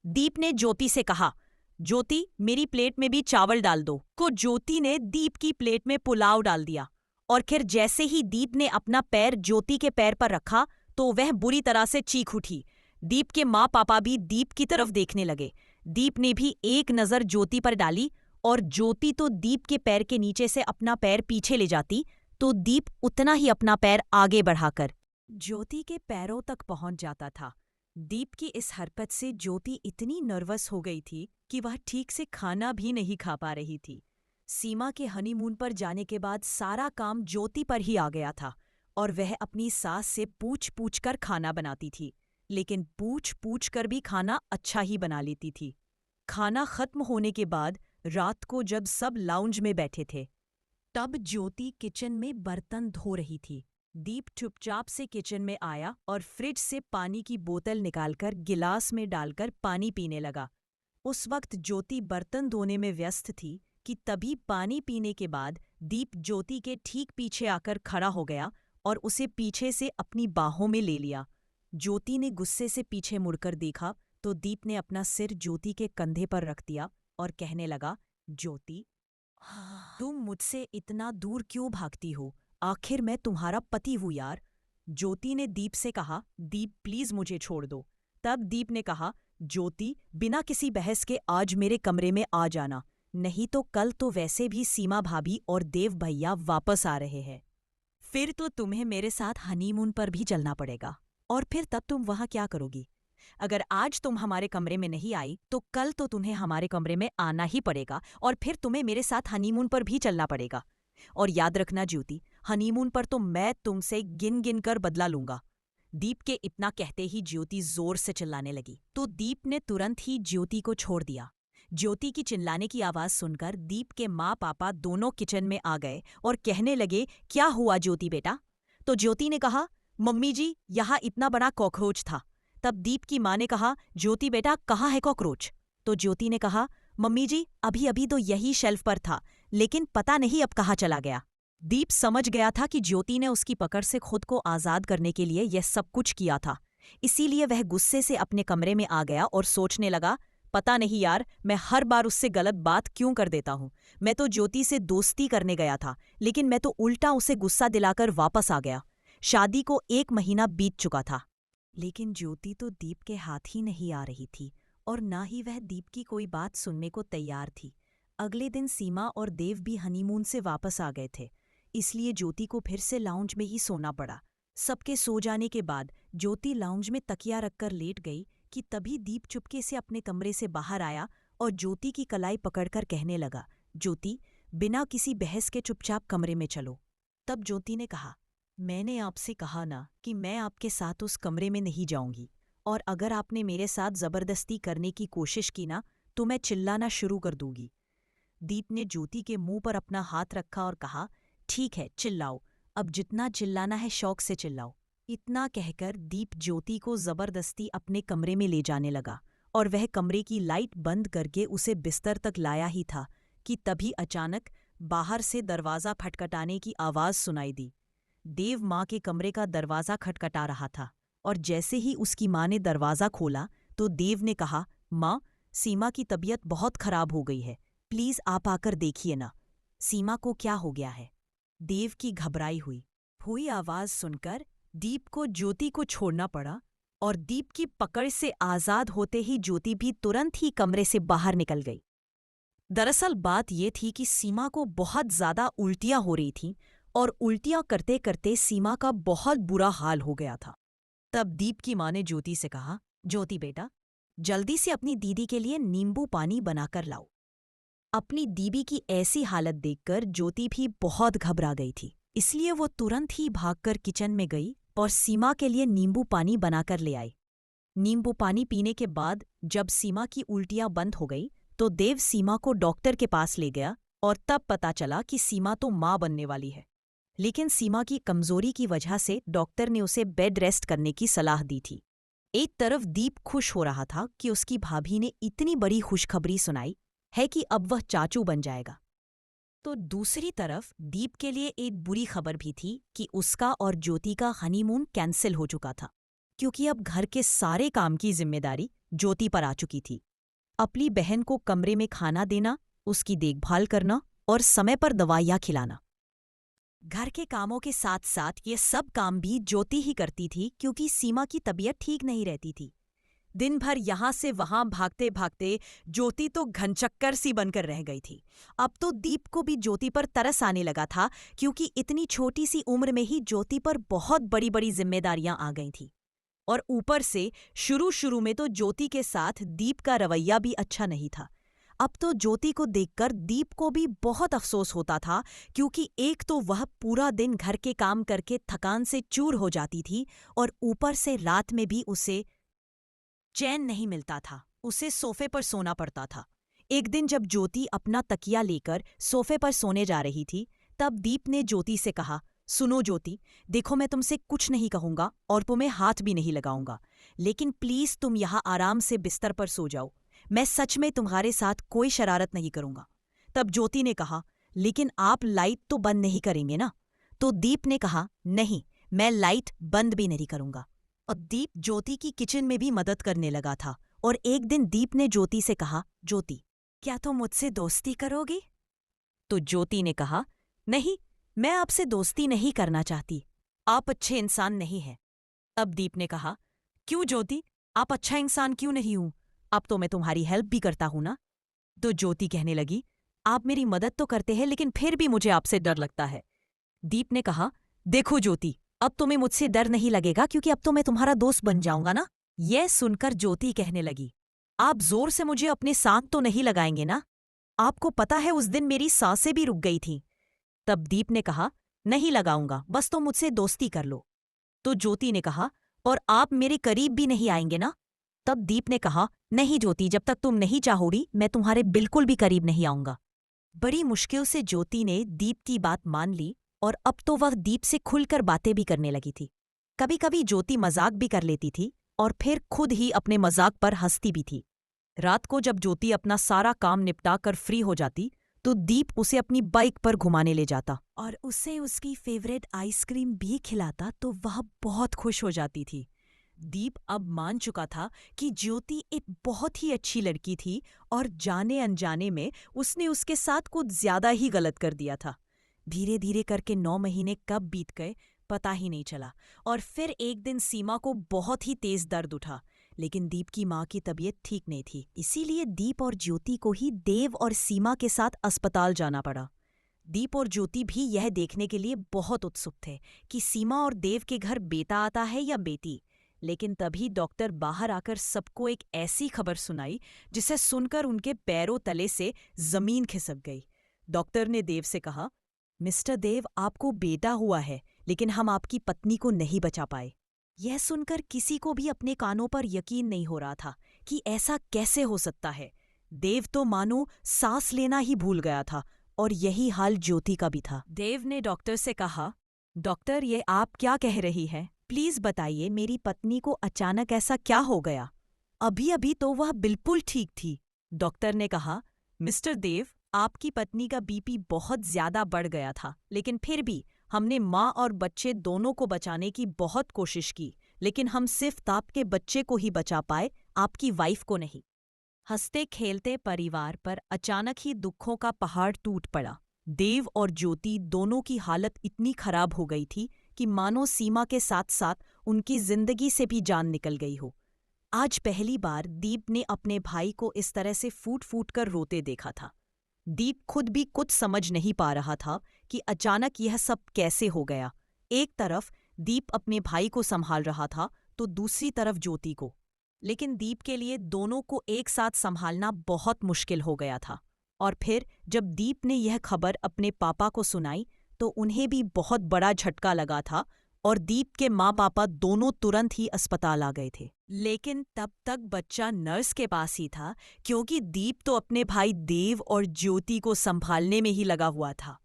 Speaker 2: दीप ने ज्योति से कहा, ज्योति, मेरी प्लेट में भी चावल डाल दो। को ज्योति ने दीप की प्लेट में पुलाव डाल दिया और फिर जैसे ही दीप ने अपना पैर ज्योति के पैर पर रखा तो वह बुरी तरह से चीख उठी। दीप के माँ पापा भी दीप की तरफ देखने लगे। दीप ने भी एक नजर ज्योति पर डाली और ज्योति तो दीप के पैर के नीचे से अपना पैर पीछे ले जाती तो दीप उतना ही अपना पैर आगे बढ़ाकर ज्योति के पैरों तक पहुंच जाता था। दीप की इस हरकत से ज्योति इतनी नर्वस हो गई थी कि वह ठीक से खाना भी नहीं खा पा रही थी। सीमा के हनीमून पर जाने के बाद सारा काम ज्योति पर ही आ गया था और वह अपनी सास से पूछ पूछ कर खाना बनाती थी, लेकिन पूछ पूछ कर भी खाना अच्छा ही बना लेती थी। खाना खत्म होने के बाद रात को जब सब लाउंज में बैठे थे, तब ज्योति किचन में बर्तन धो रही थी। दीप चुपचाप से किचन में आया और फ्रिज से पानी की बोतल निकालकर गिलास में डालकर पानी पीने लगा। उस वक्त ज्योति बर्तन धोने में व्यस्त थी कि तभी पानी पीने के बाद दीप ज्योति के ठीक पीछे आकर खड़ा हो गया और उसे पीछे से अपनी बाहों में ले लिया। ज्योति ने गुस्से से पीछे मुड़कर देखा तो दीप ने अपना सिर ज्योति के कंधे पर रख दिया और कहने लगा, ज्योति, तुम मुझसे इतना दूर क्यों भागती हो? आखिर मैं तुम्हारा पति हूँ यार। ज्योति ने दीप से कहा, दीप प्लीज मुझे छोड़ दो। तब दीप ने कहा, ज्योति, बिना किसी बहस के आज मेरे कमरे में आ जाना, नहीं तो कल तो वैसे भी सीमा भाभी और देव भैया वापस आ रहे हैं। फिर तो तुम्हें मेरे साथ हनीमून पर भी चलना पड़ेगा और फिर तब तुम वहाँ क्या करोगी? अगर आज तुम हमारे कमरे में नहीं आई तो कल तो तुम्हें हमारे कमरे में आना ही पड़ेगा और फिर तुम्हें मेरे साथ हनीमून पर भी चलना पड़ेगा। और याद रखना ज्योति, हनीमून पर तो मैं तुमसे गिन गिन कर बदला लूंगा। दीप के इतना कहते ही ज्योति जोर से चिल्लाने लगी तो दीप ने तुरंत ही ज्योति को छोड़ दिया। ज्योति की चिल्लाने की आवाज सुनकर दीप के माँ पापा दोनों किचन में आ गए और कहने लगे, क्या हुआ ज्योति बेटा? तो ज्योति ने कहा, मम्मी जी, यहाँ इतना बड़ा कॉकरोच था। तब दीप की माँ ने कहा, ज्योति बेटा, कहाँ है कॉकरोच? तो ज्योति ने कहा, मम्मी जी, अभी अभी तो यही शेल्फ पर था, लेकिन पता नहीं अब कहाँ चला गया। दीप समझ गया था कि ज्योति ने उसकी पकड़ से खुद को आजाद करने के लिए यह सब कुछ किया था, इसीलिए वह गुस्से से अपने कमरे में आ गया और सोचने लगा, पता नहीं यार, मैं हर बार उससे गलत बात क्यों कर देता हूँ। मैं तो ज्योति से दोस्ती करने गया था, लेकिन मैं तो उल्टा उसे गुस्सा दिलाकर वापस आ गया। शादी को 1 महीना बीत चुका था, लेकिन ज्योति तो दीप के हाथ ही नहीं आ रही थी और ना ही वह दीप की कोई बात सुनने को तैयार थी। अगले दिन सीमा और देव भी हनीमून से वापस आ गए थे, इसलिए ज्योति को फिर से लाउंज में ही सोना पड़ा। सबके सो जाने के बाद ज्योति लाउंज में तकिया रखकर लेट गई कि तभी दीप चुपके से अपने कमरे से बाहर आया और ज्योति की कलाई पकड़कर कहने लगा, ज्योति, बिना किसी बहस के चुपचाप कमरे में चलो। तब ज्योति ने कहा, मैंने आपसे कहा ना कि मैं आपके साथ उस कमरे में नहीं जाऊंगी, और अगर आपने मेरे साथ जबरदस्ती करने की कोशिश की ना तो मैं चिल्लाना शुरू कर दूंगी। दीप ने ज्योति के मुंह पर अपना हाथ रखा और कहा, ठीक है, चिल्लाओ, अब जितना चिल्लाना है शौक से चिल्लाओ। इतना कहकर दीप ज्योति को जबरदस्ती अपने कमरे में ले जाने लगा और वह कमरे की लाइट बंद करके उसे बिस्तर तक लाया ही था कि तभी अचानक बाहर से दरवाज़ा खटखटाने की आवाज़ सुनाई दी। देव माँ के कमरे का दरवाज़ा खटखटा रहा था और जैसे ही उसकी माँ ने दरवाज़ा खोला तो देव ने कहा, माँ, सीमा की तबीयत बहुत खराब हो गई है, प्लीज़ आप आकर देखिए ना, सीमा को क्या हो गया है। देव की घबराई हुई आवाज़ सुनकर दीप को ज्योति को छोड़ना पड़ा और दीप की पकड़ से आज़ाद होते ही ज्योति भी तुरंत ही कमरे से बाहर निकल गई। दरअसल बात यह थी कि सीमा को बहुत ज़्यादा उल्टियाँ हो रही थीं और उल्टियाँ करते करते सीमा का बहुत बुरा हाल हो गया था। तब दीप की माँ ने ज्योति से कहा, ज्योति बेटा, जल्दी से अपनी दीदी के लिए नींबू पानी बनाकर लाओ। अपनी दीदी की ऐसी हालत देखकर ज्योति भी बहुत घबरा गई थी, इसलिए वो तुरंत ही भागकर किचन में गई और सीमा के लिए नींबू पानी बनाकर ले आई। नींबू पानी पीने के बाद जब सीमा की उल्टियाँ बंद हो गई तो देव सीमा को डॉक्टर के पास ले गया और तब पता चला कि सीमा तो माँ बनने वाली है। लेकिन सीमा की कमजोरी की वजह से डॉक्टर ने उसे बेड रेस्ट करने की सलाह दी थी। एक तरफ दीप खुश हो रहा था कि उसकी भाभी ने इतनी बड़ी खुशखबरी सुनाई है कि अब वह चाचू बन जाएगा, तो दूसरी तरफ दीप के लिए एक बुरी खबर भी थी कि उसका और ज्योति का हनीमून कैंसिल हो चुका था, क्योंकि अब घर के सारे काम की जिम्मेदारी ज्योति पर आ चुकी थी। अपनी बहन को कमरे में खाना देना, उसकी देखभाल करना और समय पर दवाइयाँ खिलाना। घर के कामों के साथ साथ ये सब काम भी ज्योति ही करती थी, क्योंकि सीमा की तबीयत ठीक नहीं रहती थी। दिन भर यहाँ से वहाँ भागते भागते ज्योति तो घनचक्कर सी बनकर रह गई थी। अब तो दीप को भी ज्योति पर तरस आने लगा था, क्योंकि इतनी छोटी सी उम्र में ही ज्योति पर बहुत बड़ी बड़ी जिम्मेदारियां आ गई थी। और ऊपर से शुरू में तो ज्योति के साथ दीप का रवैया भी अच्छा नहीं था। अब तो ज्योति को देखकर दीप को भी बहुत अफसोस होता था, क्योंकि एक तो वह पूरा दिन घर के काम करके थकान से चूर हो जाती थी और ऊपर से रात में भी उसे चैन नहीं मिलता था, उसे सोफे पर सोना पड़ता था। एक दिन जब ज्योति अपना तकिया लेकर सोफे पर सोने जा रही थी, तब दीप ने ज्योति से कहा, सुनो ज्योति, देखो मैं तुमसे कुछ नहीं कहूंगा और तुम्हें हाथ भी नहीं लगाऊंगा, लेकिन प्लीज तुम यहाँ आराम से बिस्तर पर सो जाओ। मैं सच में तुम्हारे साथ कोई शरारत नहीं करूंगा। तब ज्योति ने कहा, लेकिन आप लाइट तो बंद नहीं करेंगे ना? तो दीप ने कहा, नहीं, मैं लाइट बंद भी नहीं करूंगा। और दीप ज्योति की किचन में भी मदद करने लगा था। और एक दिन दीप ने ज्योति से कहा, ज्योति, क्या तुम मुझसे दोस्ती करोगी? तो ज्योति ने कहा, नहीं, मैं आपसे दोस्ती नहीं करना चाहती, आप अच्छे इंसान नहीं हैं। अब दीप ने कहा, क्यों ज्योति, आप अच्छा इंसान क्यों नहीं हूं? अब तो मैं तुम्हारी हेल्प भी करता हूं ना। तो ज्योति कहने लगी, आप मेरी मदद तो करते हैं, लेकिन फिर भी मुझे आपसे डर लगता है। दीप ने कहा, देखो ज्योति, अब तुम्हें मुझसे डर नहीं लगेगा, क्योंकि अब तो मैं तुम्हारा दोस्त बन जाऊंगा ना। यह सुनकर ज्योति कहने लगी, आप जोर से मुझे अपने साथ तो नहीं लगाएंगे ना? आपको पता है उस दिन मेरी सांसें भी रुक गई थीं। तब दीप ने कहा, नहीं लगाऊंगा, बस तुम मुझसे दोस्ती कर लो। तो ज्योति ने कहा, और आप मेरे करीब भी नहीं आएंगे ना? तब दीप ने कहा, नहीं ज्योति, जब तक तुम नहीं चाहोगी मैं तुम्हारे बिल्कुल भी करीब नहीं आऊंगा। बड़ी मुश्किल से ज्योति ने दीप की बात मान ली और अब तो वह दीप से खुलकर बातें भी करने लगी थी। कभी कभी ज्योति मजाक भी कर लेती थी और फिर खुद ही अपने मजाक पर हंसती भी थी। रात को जब ज्योति अपना सारा काम निपटा कर फ्री हो जाती तो दीप उसे अपनी बाइक पर घुमाने ले जाता और उसे उसकी फेवरेट आइसक्रीम भी खिलाता, तो वह बहुत खुश हो जाती थी। दीप अब मान चुका था कि ज्योति एक बहुत ही अच्छी लड़की थी और जाने अनजाने में उसने उसके साथ कुछ ज्यादा ही गलत कर दिया था। धीरे धीरे करके 9 महीने कब बीत गए पता ही नहीं चला और फिर एक दिन सीमा को बहुत ही तेज दर्द उठा। लेकिन दीप की माँ की तबीयत ठीक नहीं थी, इसीलिए दीप और ज्योति को ही देव और सीमा के साथ अस्पताल जाना पड़ा। दीप और ज्योति भी यह देखने के लिए बहुत उत्सुक थे कि सीमा और देव के घर बेटा आता है या बेटी। लेकिन तभी डॉक्टर बाहर आकर सबको एक ऐसी खबर सुनाई जिसे सुनकर उनके पैरों तले से जमीन खिसक गई। डॉक्टर ने देव से कहा, मिस्टर देव, आपको बेटा हुआ है, लेकिन हम आपकी पत्नी को नहीं बचा पाए। यह सुनकर किसी को भी अपने कानों पर यकीन नहीं हो रहा था कि ऐसा कैसे हो सकता है। देव तो मानो सांस लेना ही भूल गया था, और यही हाल ज्योति का भी था। देव ने डॉक्टर से कहा, डॉक्टर, ये आप क्या कह रही हैं? प्लीज बताइए, मेरी पत्नी को अचानक ऐसा क्या हो गया? अभी अभी तो वह बिल्कुल ठीक थी। डॉक्टर ने कहा, मिस्टर देव, आपकी पत्नी का बीपी बहुत ज्यादा बढ़ गया था, लेकिन फिर भी हमने माँ और बच्चे दोनों को बचाने की बहुत कोशिश की, लेकिन हम सिर्फ आपके बच्चे को ही बचा पाए, आपकी वाइफ को नहीं। हंसते खेलते परिवार पर अचानक ही दुखों का पहाड़ टूट पड़ा। देव और ज्योति दोनों की हालत इतनी खराब हो गई थी कि मानो सीमा के साथ साथ उनकी जिंदगी से भी जान निकल गई हो। आज पहली बार दीप ने अपने भाई को इस तरह से फूट फूट कर रोते देखा था। दीप खुद भी कुछ समझ नहीं पा रहा था कि अचानक यह सब कैसे हो गया। एक तरफ दीप अपने भाई को संभाल रहा था तो दूसरी तरफ ज्योति को। लेकिन दीप के लिए दोनों को एक साथ संभालना बहुत मुश्किल हो गया था। और फिर जब दीप ने यह खबर अपने पापा को सुनाई तो उन्हें भी बहुत बड़ा झटका लगा था, और दीप के माँ पापा दोनों तुरंत ही अस्पताल आ गए थे। लेकिन तब तक बच्चा नर्स के पास ही था, क्योंकि दीप तो अपने भाई देव और ज्योति को संभालने में ही लगा हुआ था।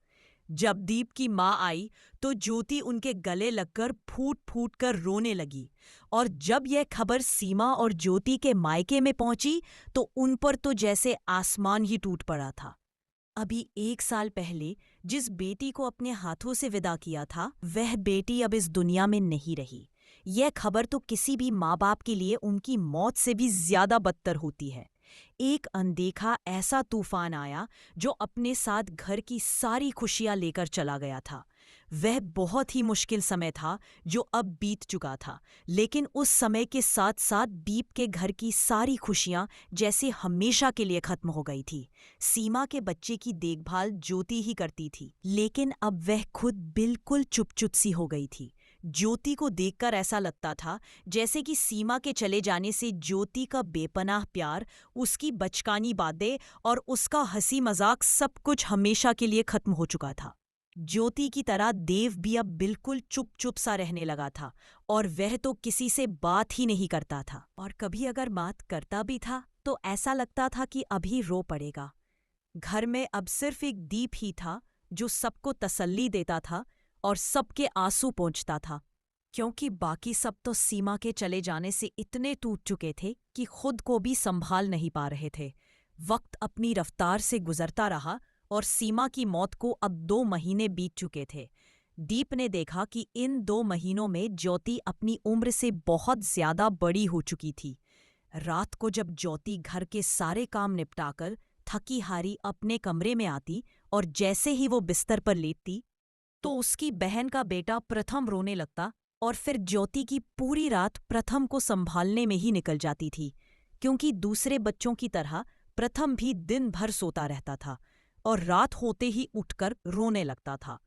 Speaker 2: जब दीप की माँ आई तो ज्योति उनके गले लगकर फूट फूट कर रोने लगी, और जब यह खबर सीमा और ज्योति के मायके में पहुंची तो उन पर तो जैसे आसमान ही टूट पड़ा था। अभी 1 साल पहले जिस बेटी को अपने हाथों से विदा किया था, वह बेटी अब इस दुनिया में नहीं रही। यह खबर तो किसी भी माँ बाप के लिए उनकी मौत से भी ज्यादा बदतर होती है। एक अनदेखा ऐसा तूफान आया जो अपने साथ घर की सारी खुशियां लेकर चला गया था। वह बहुत ही मुश्किल समय था जो अब बीत चुका था, लेकिन उस समय के साथ साथ दीप के घर की सारी खुशियां जैसे हमेशा के लिए खत्म हो गई थी। सीमा के बच्चे की देखभाल ज्योति ही करती थी, लेकिन अब वह खुद बिल्कुल चुप सी हो गई थी। ज्योति को देखकर ऐसा लगता था जैसे कि सीमा के चले जाने से ज्योति का बेपनाह प्यार, उसकी बचकानी बातें और उसका हंसी मजाक सब कुछ हमेशा के लिए खत्म हो चुका था। ज्योति की तरह देव भी अब बिल्कुल चुप सा रहने लगा था, और वह तो किसी से बात ही नहीं करता था, और कभी अगर बात करता भी था तो ऐसा लगता था कि अभी रो पड़ेगा। घर में अब सिर्फ एक दीप ही था जो सबको तसल्ली देता था और सबके आंसू पोंछता था, क्योंकि बाकी सब तो सीमा के चले जाने से इतने टूट चुके थे कि खुद को भी संभाल नहीं पा रहे थे। वक्त अपनी रफ्तार से गुजरता रहा और सीमा की मौत को अब 2 महीने बीत चुके थे। दीप ने देखा कि इन 2 महीनों में ज्योति अपनी उम्र से बहुत ज्यादा बड़ी हो चुकी थी। रात को जब ज्योति घर के सारे काम निपटाकर थकी हारी अपने कमरे में आती और जैसे ही वो बिस्तर पर लेटती तो उसकी बहन का बेटा प्रथम रोने लगता, और फिर ज्योति की पूरी रात प्रथम को संभालने में ही निकल जाती थी, क्योंकि दूसरे बच्चों की तरह प्रथम भी दिन भर सोता रहता था और रात होते ही उठकर रोने लगता था।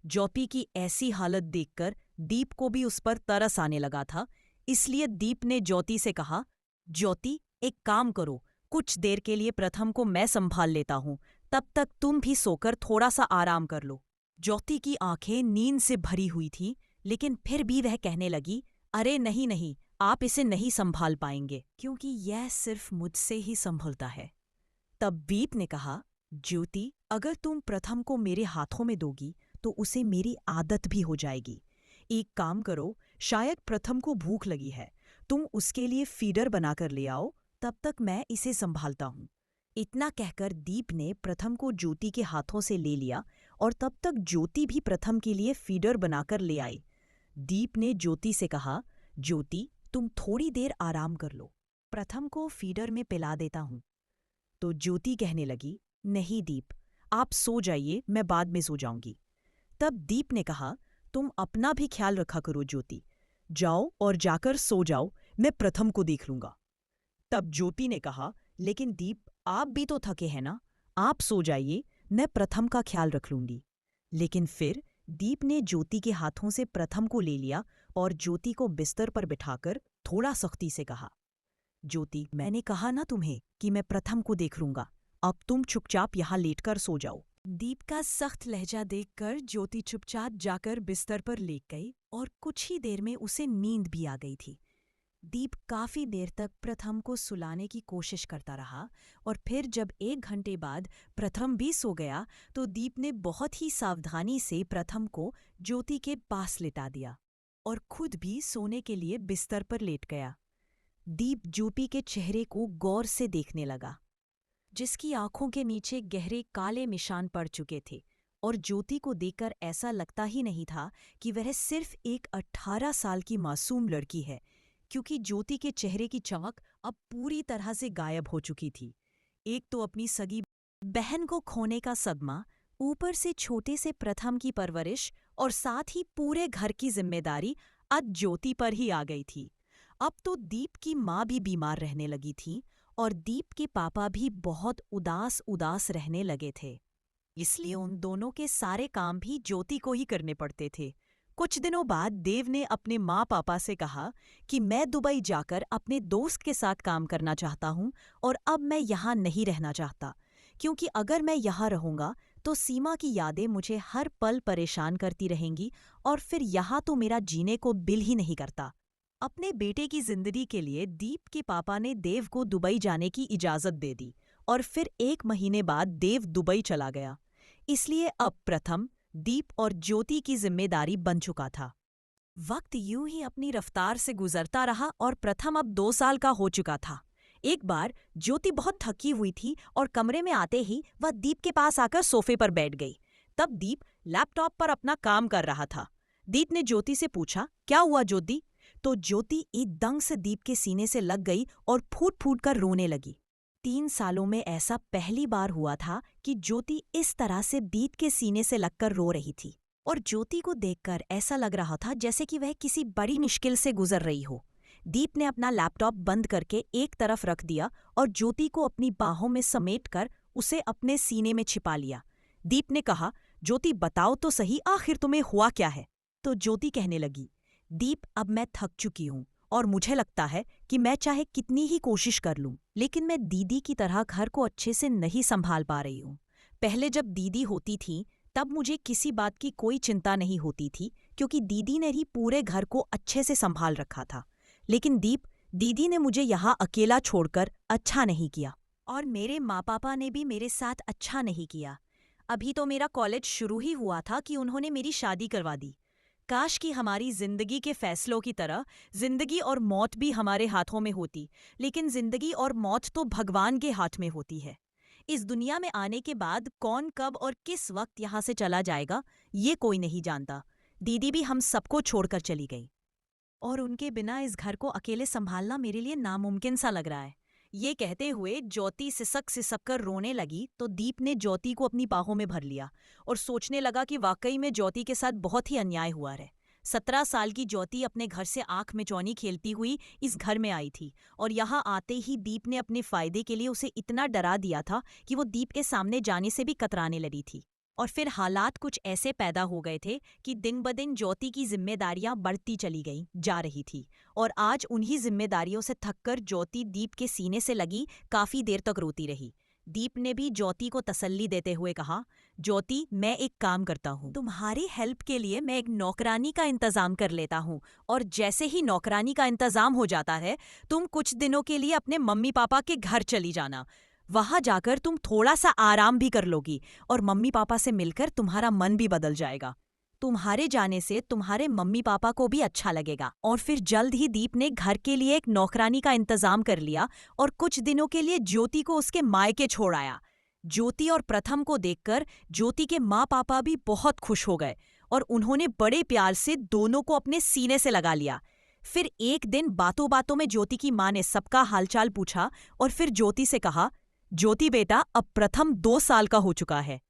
Speaker 2: ज्योति की ऐसी हालत देखकर दीप को भी उस पर तरस आने लगा था, इसलिए दीप ने ज्योति से कहा, ज्योति, एक काम करो, कुछ देर के लिए प्रथम को मैं संभाल लेता हूँ, तब तक तुम भी सोकर थोड़ा सा आराम कर लो। ज्योति की आंखें नींद से भरी हुई थी, लेकिन फिर भी वह कहने लगी, अरे नहीं नहीं, आप इसे नहीं संभाल पाएंगे, क्योंकि यह सिर्फ मुझसे ही संभलता है। तब दीप ने कहा, ज्योति, अगर तुम प्रथम को मेरे हाथों में दोगी तो उसे मेरी आदत भी हो जाएगी। एक काम करो, शायद प्रथम को भूख लगी है, तुम उसके लिए फीडर बनाकर ले आओ, तब तक मैं इसे संभालता हूँ। इतना कहकर दीप ने प्रथम को ज्योति के हाथों से ले लिया, और तब तक ज्योति भी प्रथम के लिए फीडर बनाकर ले आई। दीप ने ज्योति से कहा, ज्योति, तुम थोड़ी देर आराम कर लो, प्रथम को फीडर में पिला देता हूँ। तो ज्योति कहने लगी, नहीं दीप, आप सो जाइए, मैं बाद में सो जाऊंगी। तब दीप ने कहा, तुम अपना भी ख्याल रखा करो ज्योति, जाओ और जाकर सो जाओ, मैं प्रथम को देख लूंगा। तब ज्योति ने कहा, लेकिन दीप, आप भी तो थके हैं ना, आप सो जाइए, मैं प्रथम का ख्याल रख लूंगी। लेकिन फिर दीप ने ज्योति के हाथों से प्रथम को ले लिया और ज्योति को बिस्तर पर बिठाकर थोड़ा सख्ती से कहा, ज्योति, मैंने कहा ना तुम्हें कि मैं प्रथम को देख लूंगा, अब तुम चुपचाप यहाँ लेटकर सो जाओ। दीप का सख्त लहजा देखकर ज्योति चुपचाप जाकर बिस्तर पर लेट गई और कुछ ही देर में उसे नींद भी आ गई थी। दीप काफी देर तक प्रथम को सुलाने की कोशिश करता रहा और फिर जब 1 घंटे बाद प्रथम भी सो गया तो दीप ने बहुत ही सावधानी से प्रथम को ज्योति के पास लिटा दिया और खुद भी सोने के लिए बिस्तर पर लेट गया। दीप ज्योति के चेहरे को गौर से देखने लगा, जिसकी आंखों के नीचे गहरे काले निशान पड़ चुके थे और ज्योति को देखकर ऐसा लगता ही नहीं था कि वह सिर्फ एक 18 साल की मासूम लड़की है, क्योंकि ज्योति के चेहरे की चमक अब पूरी तरह से गायब हो चुकी थी। एक तो अपनी सगी बहन को खोने का सदमा, ऊपर से छोटे से प्रथम की परवरिश और साथ ही पूरे घर की जिम्मेदारी आज ज्योति पर ही आ गई थी। अब तो दीप की माँ भी बीमार रहने लगी थी और दीप के पापा भी बहुत उदास रहने लगे थे, इसलिए उन दोनों के सारे काम भी ज्योति को ही करने पड़ते थे। कुछ दिनों बाद देव ने अपने माँ पापा से कहा कि मैं दुबई जाकर अपने दोस्त के साथ काम करना चाहता हूँ और अब मैं यहाँ नहीं रहना चाहता, क्योंकि अगर मैं यहाँ रहूँगा तो सीमा की यादें मुझे हर पल परेशान करती रहेंगी और फिर यहाँ तो मेरा जीने को दिल ही नहीं करता। अपने बेटे की जिंदगी के लिए दीप के पापा ने देव को दुबई जाने की इजाज़त दे दी और फिर 1 महीने बाद देव दुबई चला गया। इसलिए अब प्रथम, दीप और ज्योति की जिम्मेदारी बन चुका था। वक्त यूं ही अपनी रफ्तार से गुजरता रहा और प्रथम अब 2 साल का हो चुका था। एक बार ज्योति बहुत थकी हुई थी और कमरे में आते ही वह दीप के पास आकर सोफे पर बैठ गई। तब दीप लैपटॉप पर अपना काम कर रहा था। दीप ने ज्योति से पूछा, क्या हुआ ज्योति? तो ज्योति एकदम से दीप के सीने से लग गई और फूट फूट कर रोने लगी। 3 सालों में ऐसा पहली बार हुआ था कि ज्योति इस तरह से दीप के सीने से लगकर रो रही थी और ज्योति को देखकर ऐसा लग रहा था जैसे कि वह किसी बड़ी मुश्किल से गुजर रही हो। दीप ने अपना लैपटॉप बंद करके एक तरफ रख दिया और ज्योति को अपनी बाहों में समेटकर उसे अपने सीने में छिपा लिया। दीप ने कहा, ज्योति बताओ तो सही, आखिर तुम्हें हुआ क्या है? तो ज्योति कहने लगी, दीप, अब मैं थक चुकी हूँ और मुझे लगता है कि मैं चाहे कितनी ही कोशिश कर लूं, लेकिन मैं दीदी की तरह घर को अच्छे से नहीं संभाल पा रही हूँ। पहले जब दीदी होती थी तब मुझे किसी बात की कोई चिंता नहीं होती थी, क्योंकि दीदी ने ही पूरे घर को अच्छे से संभाल रखा था। लेकिन दीप, दीदी ने मुझे यहाँ अकेला छोड़कर अच्छा नहीं किया और मेरे माँ पापा ने भी मेरे साथ अच्छा नहीं किया। अभी तो मेरा कॉलेज शुरू ही हुआ था कि उन्होंने मेरी शादी करवा दी। काश कि हमारी जिंदगी के फैसलों की तरह जिंदगी और मौत भी हमारे हाथों में होती, लेकिन जिंदगी और मौत तो भगवान के हाथ में होती है। इस दुनिया में आने के बाद कौन कब और किस वक्त यहाँ से चला जाएगा ये कोई नहीं जानता। दीदी भी हम सबको छोड़कर चली गई और उनके बिना इस घर को अकेले संभालना मेरे लिए नामुमकिन सा लग रहा है। ये कहते हुए ज्योति सिसक कर रोने लगी तो दीप ने ज्योति को अपनी बाहों में भर लिया और सोचने लगा कि वाकई में ज्योति के साथ बहुत ही अन्याय हुआ है। 17 साल की ज्योति अपने घर से आंख मिचौनी खेलती हुई इस घर में आई थी और यहाँ आते ही दीप ने अपने फायदे के लिए उसे इतना डरा दिया था कि वो दीप के सामने जाने से भी कतराने लगी थी। और फिर हालात कुछ ऐसे पैदा हो गए थे कि दिन ब दिन ज्योति की जिम्मेदारियां बढ़ती चली गई जा रही थी और आज उन्हीं जिम्मेदारियों से थककर ज्योति दीप के सीने से लगी काफी देर तक रोती रही। दीप ने भी ज्योति को तसल्ली देते हुए कहा, ज्योति, मैं एक काम करता हूँ, तुम्हारी हेल्प के लिए मैं एक नौकरानी का इंतजाम कर लेता हूँ और जैसे ही नौकरानी का इंतजाम हो जाता है तुम कुछ दिनों के लिए अपने मम्मी पापा के घर चली जाना। वहां जाकर तुम थोड़ा सा आराम भी कर लोगी और मम्मी पापा से मिलकर तुम्हारा मन भी बदल जाएगा। तुम्हारे जाने से तुम्हारे मम्मी पापा को भी अच्छा लगेगा। और फिर जल्द ही दीप ने घर के लिए एक नौकरानी का इंतजाम कर लिया और कुछ दिनों के लिए ज्योति को उसके मायके छोड़ आया। ज्योति और प्रथम को देखकर ज्योति के माँ पापा भी बहुत खुश हो गए और उन्होंने बड़े प्यार से दोनों को अपने सीने से लगा लिया। फिर एक दिन बातों बातों में ज्योति की माँ ने सबका हालचाल पूछा और फिर ज्योति से कहा, ज्योति बेटा, अब प्रथम 2 साल का हो चुका है,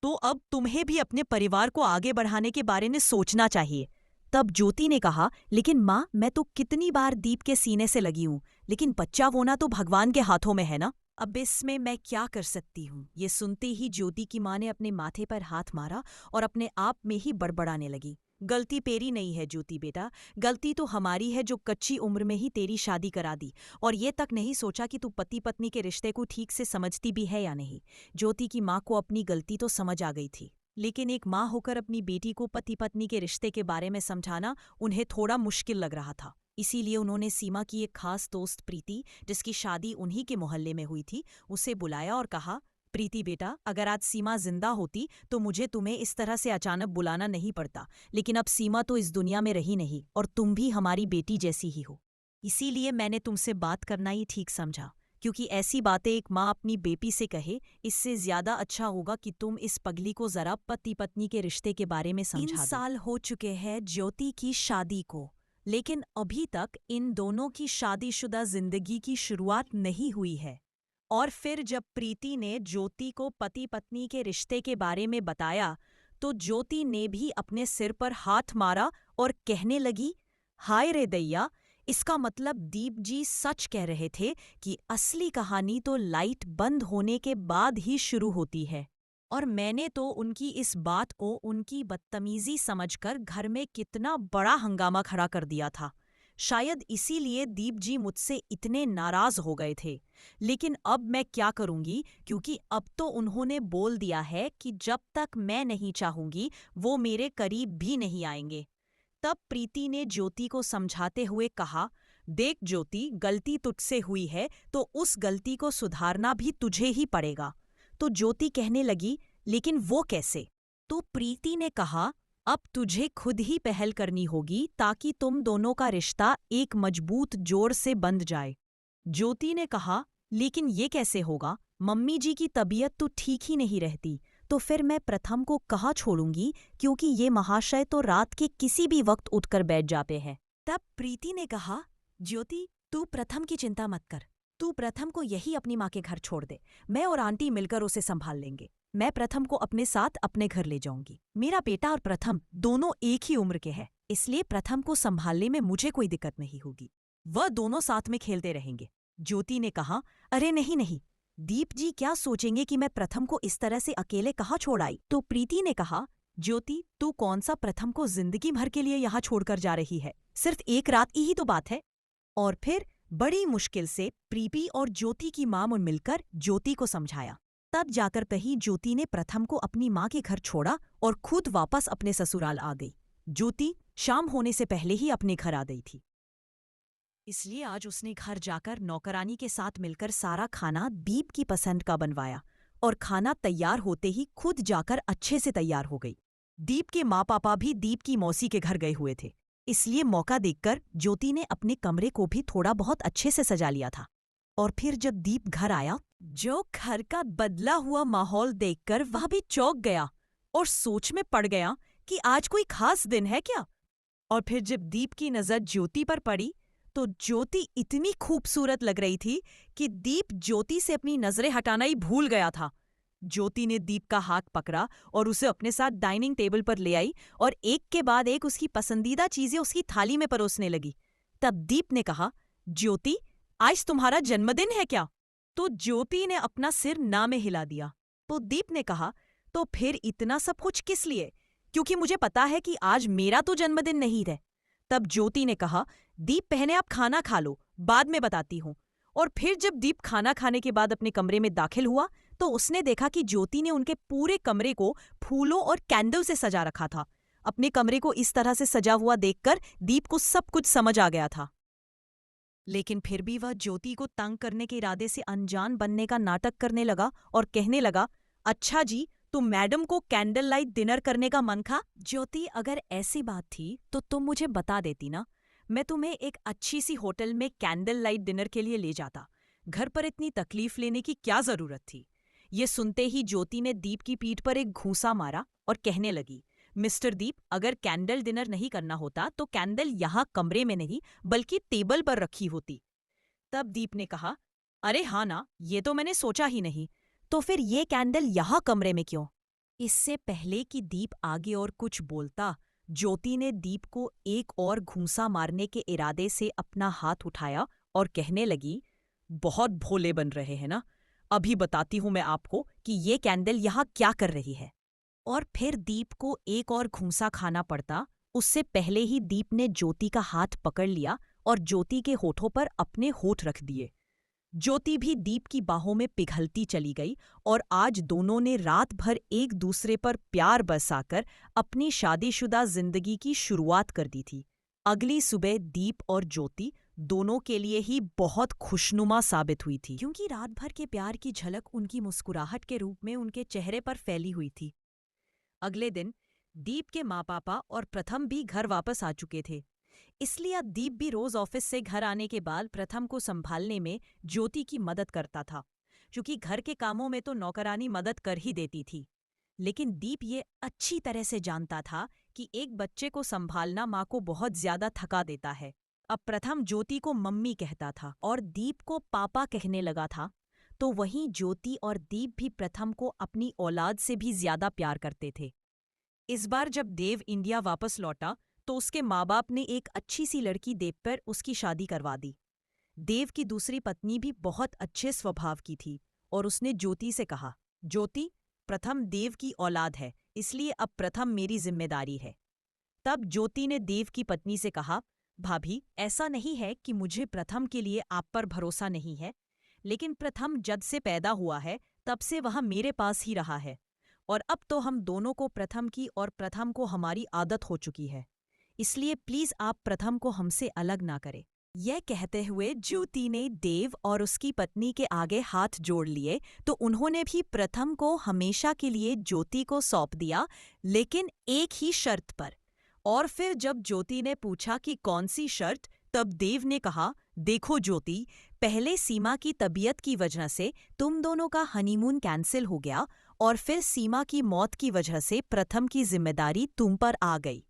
Speaker 2: तो अब तुम्हें भी अपने परिवार को आगे बढ़ाने के बारे में सोचना चाहिए। तब ज्योति ने कहा, लेकिन माँ, मैं तो कितनी बार दीप के सीने से लगी हूँ, लेकिन बच्चा होना तो भगवान के हाथों में है ना। अब इसमें मैं क्या कर सकती हूँ। ये सुनते ही ज्योति की माँ ने अपने माथे पर हाथ मारा और अपने आप में ही बड़बड़ाने लगी। गलती तेरी नहीं है ज्योति बेटा, गलती तो हमारी है जो कच्ची उम्र में ही तेरी शादी करा दी और ये तक नहीं सोचा कि तू पति पत्नी के रिश्ते को ठीक से समझती भी है या नहीं। ज्योति की माँ को अपनी गलती तो समझ आ गई थी, लेकिन एक माँ होकर अपनी बेटी को पति पत्नी के रिश्ते के बारे में समझाना उन्हें थोड़ा मुश्किल लग रहा था। इसीलिए उन्होंने सीमा की एक खास दोस्त प्रीति, जिसकी शादी उन्हीं के मोहल्ले में हुई थी, उसे बुलाया और कहा, प्रीति बेटा, अगर आज सीमा जिंदा होती तो मुझे तुम्हें इस तरह से अचानक बुलाना नहीं पड़ता, लेकिन अब सीमा तो इस दुनिया में रही नहीं और तुम भी हमारी बेटी जैसी ही हो। इसीलिए मैंने तुमसे बात करना ही ठीक समझा, क्योंकि ऐसी बातें एक माँ अपनी बेटी से कहे, इससे ज्यादा अच्छा होगा कि तुम इस पगली को जरा पति पत्नी के रिश्ते के बारे में समझा दो। 3 साल हो चुके हैं ज्योति की शादी को, लेकिन अभी तक इन दोनों की शादीशुदा जिंदगी की शुरुआत नहीं हुई है। और फिर जब प्रीति ने ज्योति को पति पत्नी के रिश्ते के बारे में बताया तो ज्योति ने भी अपने सिर पर हाथ मारा और कहने लगी, हाय रे दैया, इसका मतलब दीप जी सच कह रहे थे कि असली कहानी तो लाइट बंद होने के बाद ही शुरू होती है। और मैंने तो उनकी इस बात को उनकी बदतमीजी समझकर घर में कितना बड़ा हंगामा खड़ा कर दिया था। शायद इसीलिए दीप जी मुझसे इतने नाराज हो गए थे। लेकिन अब मैं क्या करूंगी, क्योंकि अब तो उन्होंने बोल दिया है कि जब तक मैं नहीं चाहूंगी वो मेरे करीब भी नहीं आएंगे। तब प्रीति ने ज्योति को समझाते हुए कहा, देख ज्योति, गलती तुझसे हुई है तो उस गलती को सुधारना भी तुझे ही पड़ेगा। तो ज्योति कहने लगी, लेकिन वो कैसे? तो प्रीति ने कहा, अब तुझे खुद ही पहल करनी होगी ताकि तुम दोनों का रिश्ता एक मजबूत जोड़ से बंध जाए। ज्योति ने कहा, लेकिन ये कैसे होगा? मम्मी जी की तबीयत तो ठीक ही नहीं रहती, तो फिर मैं प्रथम को कहाँ छोड़ूंगी, क्योंकि ये महाशय तो रात के किसी भी वक्त उठकर बैठ जाते हैं। तब प्रीति ने कहा, ज्योति, तू प्रथम की चिंता मत कर, तू प्रथम को यही अपनी माँ के घर छोड़ दे, मैं और आंटी मिलकर उसे संभाल लेंगे। मैं प्रथम को अपने साथ अपने घर ले जाऊंगी। मेरा बेटा और प्रथम दोनों एक ही उम्र के हैं, इसलिए प्रथम को संभालने में मुझे कोई दिक्कत नहीं होगी, वह दोनों साथ में खेलते रहेंगे। ज्योति ने कहा, अरे नहीं नहीं, दीप जी क्या सोचेंगे कि मैं प्रथम को इस तरह से अकेले कहाँ छोड़ आई। तो प्रीति ने कहा, ज्योति, तू कौन सा प्रथम को जिंदगी भर के लिए यहाँ छोड़कर जा रही है? सिर्फ एक रात की ही तो बात है। और फिर बड़ी मुश्किल से प्रीति और ज्योति की माँ मिलकर ज्योति को समझाया। तब जाकर कहीं ज्योति ने प्रथम को अपनी माँ के घर छोड़ा और खुद वापस अपने ससुराल आ गई। ज्योति शाम होने से पहले ही अपने घर आ गई थी, इसलिए आज उसने घर जाकर नौकरानी के साथ मिलकर सारा खाना दीप की पसंद का बनवाया और खाना तैयार होते ही खुद जाकर अच्छे से तैयार हो गई। दीप के माँ पापा भी दीप की मौसी के घर गए हुए थे, इसलिए मौका देखकर ज्योति ने अपने कमरे को भी थोड़ा बहुत अच्छे से सजा लिया था। और फिर जब दीप घर आया, जो घर का बदला हुआ माहौल देखकर वह भी चौंक गया और सोच में पड़ गया कि आज कोई खास दिन है क्या। और फिर जब दीप की नजर ज्योति पर पड़ी तो ज्योति इतनी खूबसूरत लग रही थी कि दीप ज्योति से अपनी नजरें हटाना ही भूल गया था। ज्योति ने दीप का हाथ पकड़ा और उसे अपने साथ डाइनिंग टेबल पर ले आई और एक के बाद एक उसकी पसंदीदा चीजें उसकी थाली में परोसने लगी। तब दीप ने कहा, ज्योति, आज तुम्हारा जन्मदिन है क्या? तो ज्योति ने अपना सिर ना में हिला दिया। तो दीप ने कहा, तो फिर इतना सब कुछ किस लिए? क्योंकि मुझे पता है कि आज मेरा तो जन्मदिन नहीं है। तब ज्योति ने कहा, दीप पहले आप खाना खा लो, बाद में बताती हूँ। और फिर जब दीप खाना खाने के बाद अपने कमरे में दाखिल हुआ तो उसने देखा कि ज्योति ने उनके पूरे कमरे को फूलों और कैंडल से सजा रखा था। अपने कमरे को इस तरह से सजा हुआ देखकर दीप को सब कुछ समझ आ गया था, लेकिन फिर भी वह ज्योति को तंग करने के इरादे से अनजान बनने का नाटक करने लगा और कहने लगा, अच्छा जी, तो मैडम को कैंडल लाइट डिनर करने का मन था? ज्योति, अगर ऐसी बात थी तो तुम मुझे बता देती ना, मैं तुम्हें एक अच्छी सी होटल में कैंडल लाइट डिनर के लिए ले जाता। घर पर इतनी तकलीफ लेने की क्या जरूरत थी? ये सुनते ही ज्योति ने दीप की पीठ पर एक घूंसा मारा और कहने लगी, मिस्टर दीप, अगर कैंडल डिनर नहीं करना होता तो कैंडल यहाँ कमरे में नहीं बल्कि टेबल पर रखी होती। तब दीप ने कहा, अरे हाँ ना, ये तो मैंने सोचा ही नहीं। तो फिर ये कैंडल यहाँ कमरे में क्यों? इससे पहले कि दीप आगे और कुछ बोलता, ज्योति ने दीप को एक और घूंसा मारने के इरादे से अपना हाथ उठाया और कहने लगी, बहुत भोले बन रहे हैं ना, अभी बताती हूं मैं आपको कि ये कैंडल यहाँ क्या कर रही है। और फिर दीप को एक और घूंसा खाना पड़ता उससे पहले ही दीप ने ज्योति का हाथ पकड़ लिया और ज्योति के होठों पर अपने होठ रख दिए। ज्योति भी दीप की बाहों में पिघलती चली गई और आज दोनों ने रात भर एक दूसरे पर प्यार बरसाकर अपनी शादीशुदा जिंदगी की शुरुआत कर दी थी। अगली सुबह दीप और ज्योति दोनों के लिए ही बहुत खुशनुमा साबित हुई थी, क्योंकि रात भर के प्यार की झलक उनकी मुस्कुराहट के रूप में उनके चेहरे पर फैली हुई थी। अगले दिन दीप के माँ पापा और प्रथम भी घर वापस आ चुके थे, इसलिए अब दीप भी रोज ऑफिस से घर आने के बाद प्रथम को संभालने में ज्योति की मदद करता था, क्योंकि घर के कामों में तो नौकरानी मदद कर ही देती थी। लेकिन दीप ये अच्छी तरह से जानता था कि एक बच्चे को संभालना माँ को बहुत ज्यादा थका देता है। अब प्रथम ज्योति को मम्मी कहता था और दीप को पापा कहने लगा था, तो वहीं ज्योति और दीप भी प्रथम को अपनी औलाद से भी ज्यादा प्यार करते थे। इस बार जब देव इंडिया वापस लौटा तो उसके माँ बाप ने एक अच्छी सी लड़की देव पर उसकी शादी करवा दी। देव की दूसरी पत्नी भी बहुत अच्छे स्वभाव की थी और उसने ज्योति से कहा, ज्योति, प्रथम देव की औलाद है, इसलिए अब प्रथम मेरी जिम्मेदारी है। तब ज्योति ने देव की पत्नी से कहा, भाभी, ऐसा नहीं है कि मुझे प्रथम के लिए आप पर भरोसा नहीं है, लेकिन प्रथम जब से पैदा हुआ है तब से वह मेरे पास ही रहा है और अब तो हम दोनों को प्रथम की और प्रथम को हमारी आदत हो चुकी है, इसलिए प्लीज आप प्रथम को हमसे अलग ना करें। यह कहते हुए ज्योति ने देव और उसकी पत्नी के आगे हाथ जोड़ लिए तो उन्होंने भी प्रथम को हमेशा के लिए ज्योति को सौंप दिया, लेकिन एक ही शर्त पर। और फिर जब ज्योति ने पूछा कि कौन सी शर्त, तब देव ने कहा, देखो ज्योति, पहले सीमा की तबीयत की वजह से तुम दोनों का हनीमून कैंसिल हो गया और फिर सीमा की मौत की वजह से प्रथम की जिम्मेदारी तुम पर आ गई,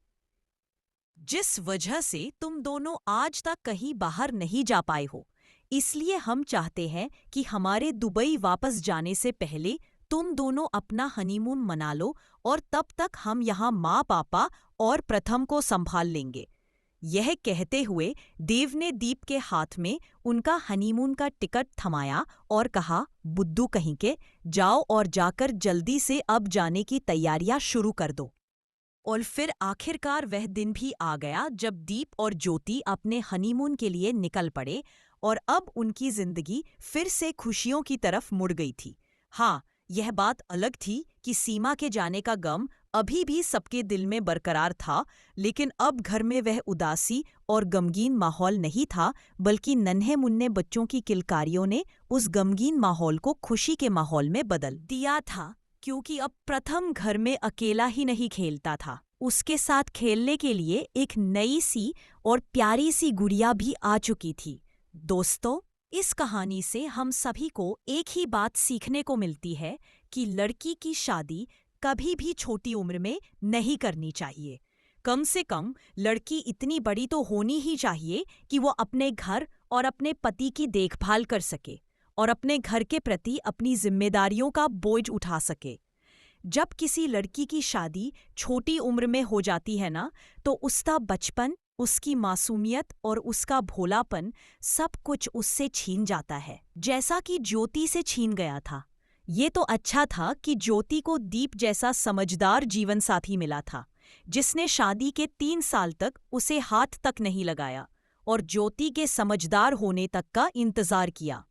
Speaker 2: जिस वजह से तुम दोनों आज तक कहीं बाहर नहीं जा पाए हो। इसलिए हम चाहते हैं कि हमारे दुबई वापस जाने से पहले तुम दोनों अपना हनीमून मना लो और तब तक हम यहाँ माँ पापा और प्रथम को संभाल लेंगे। यह कहते हुए देव ने दीप के हाथ में उनका हनीमून का टिकट थमाया और कहा, बुद्धू कहीं के, जाओ और जाकर जल्दी से अब जाने की तैयारियां शुरू कर दो। और फिर आखिरकार वह दिन भी आ गया जब दीप और ज्योति अपने हनीमून के लिए निकल पड़े और अब उनकी जिंदगी फिर से खुशियों की तरफ मुड़ गई थी। हाँ, यह बात अलग थी कि सीमा के जाने का गम अभी भी सबके दिल में बरकरार था, लेकिन अब घर में वह उदासी और गमगीन माहौल नहीं था, बल्कि नन्हे मुन्ने बच्चों की किलकारियों ने उस गमगीन माहौल को खुशी के माहौल में बदल दिया था, क्योंकि अब प्रथम घर में अकेला ही नहीं खेलता था, उसके साथ खेलने के लिए एक नई सी और प्यारी सी गुड़िया भी आ चुकी थी। दोस्तों, इस कहानी से हम सभी को एक ही बात सीखने को मिलती है कि लड़की की शादी कभी भी छोटी उम्र में नहीं करनी चाहिए। कम से कम लड़की इतनी बड़ी तो होनी ही चाहिए कि वो अपने घर और अपने पति की देखभाल कर सके और अपने घर के प्रति अपनी जिम्मेदारियों का बोझ उठा सके। जब किसी लड़की की शादी छोटी उम्र में हो जाती है ना, तो उसका बचपन, उसकी मासूमियत और उसका भोलापन सब कुछ उससे छीन जाता है, जैसा कि ज्योति से छीन गया था। ये तो अच्छा था कि ज्योति को दीप जैसा समझदार जीवन साथी मिला था, जिसने शादी के 3 साल तक उसे हाथ तक नहीं लगाया और ज्योति के समझदार होने तक का इंतजार किया।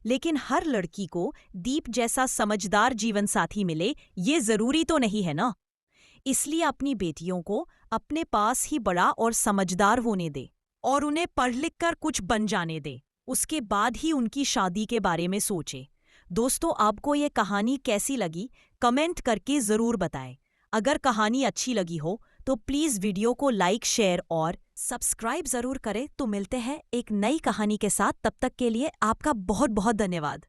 Speaker 2: लेकिन हर लड़की को दीप जैसा समझदार जीवन साथी मिले, ये जरूरी तो नहीं है ना। इसलिए अपनी बेटियों को अपने पास ही बड़ा और समझदार होने दे और उन्हें पढ़ लिख कर कुछ बन जाने दे। उसके बाद ही उनकी शादी के बारे में सोचे। दोस्तों, आपको ये कहानी कैसी लगी कमेंट करके ज़रूर बताएं। अगर कहानी अच्छी लगी हो तो प्लीज़ वीडियो को लाइक, शेयर और सब्सक्राइब ज़रूर करें। तो मिलते हैं एक नई कहानी के साथ, तब तक के लिए आपका बहुत बहुत धन्यवाद।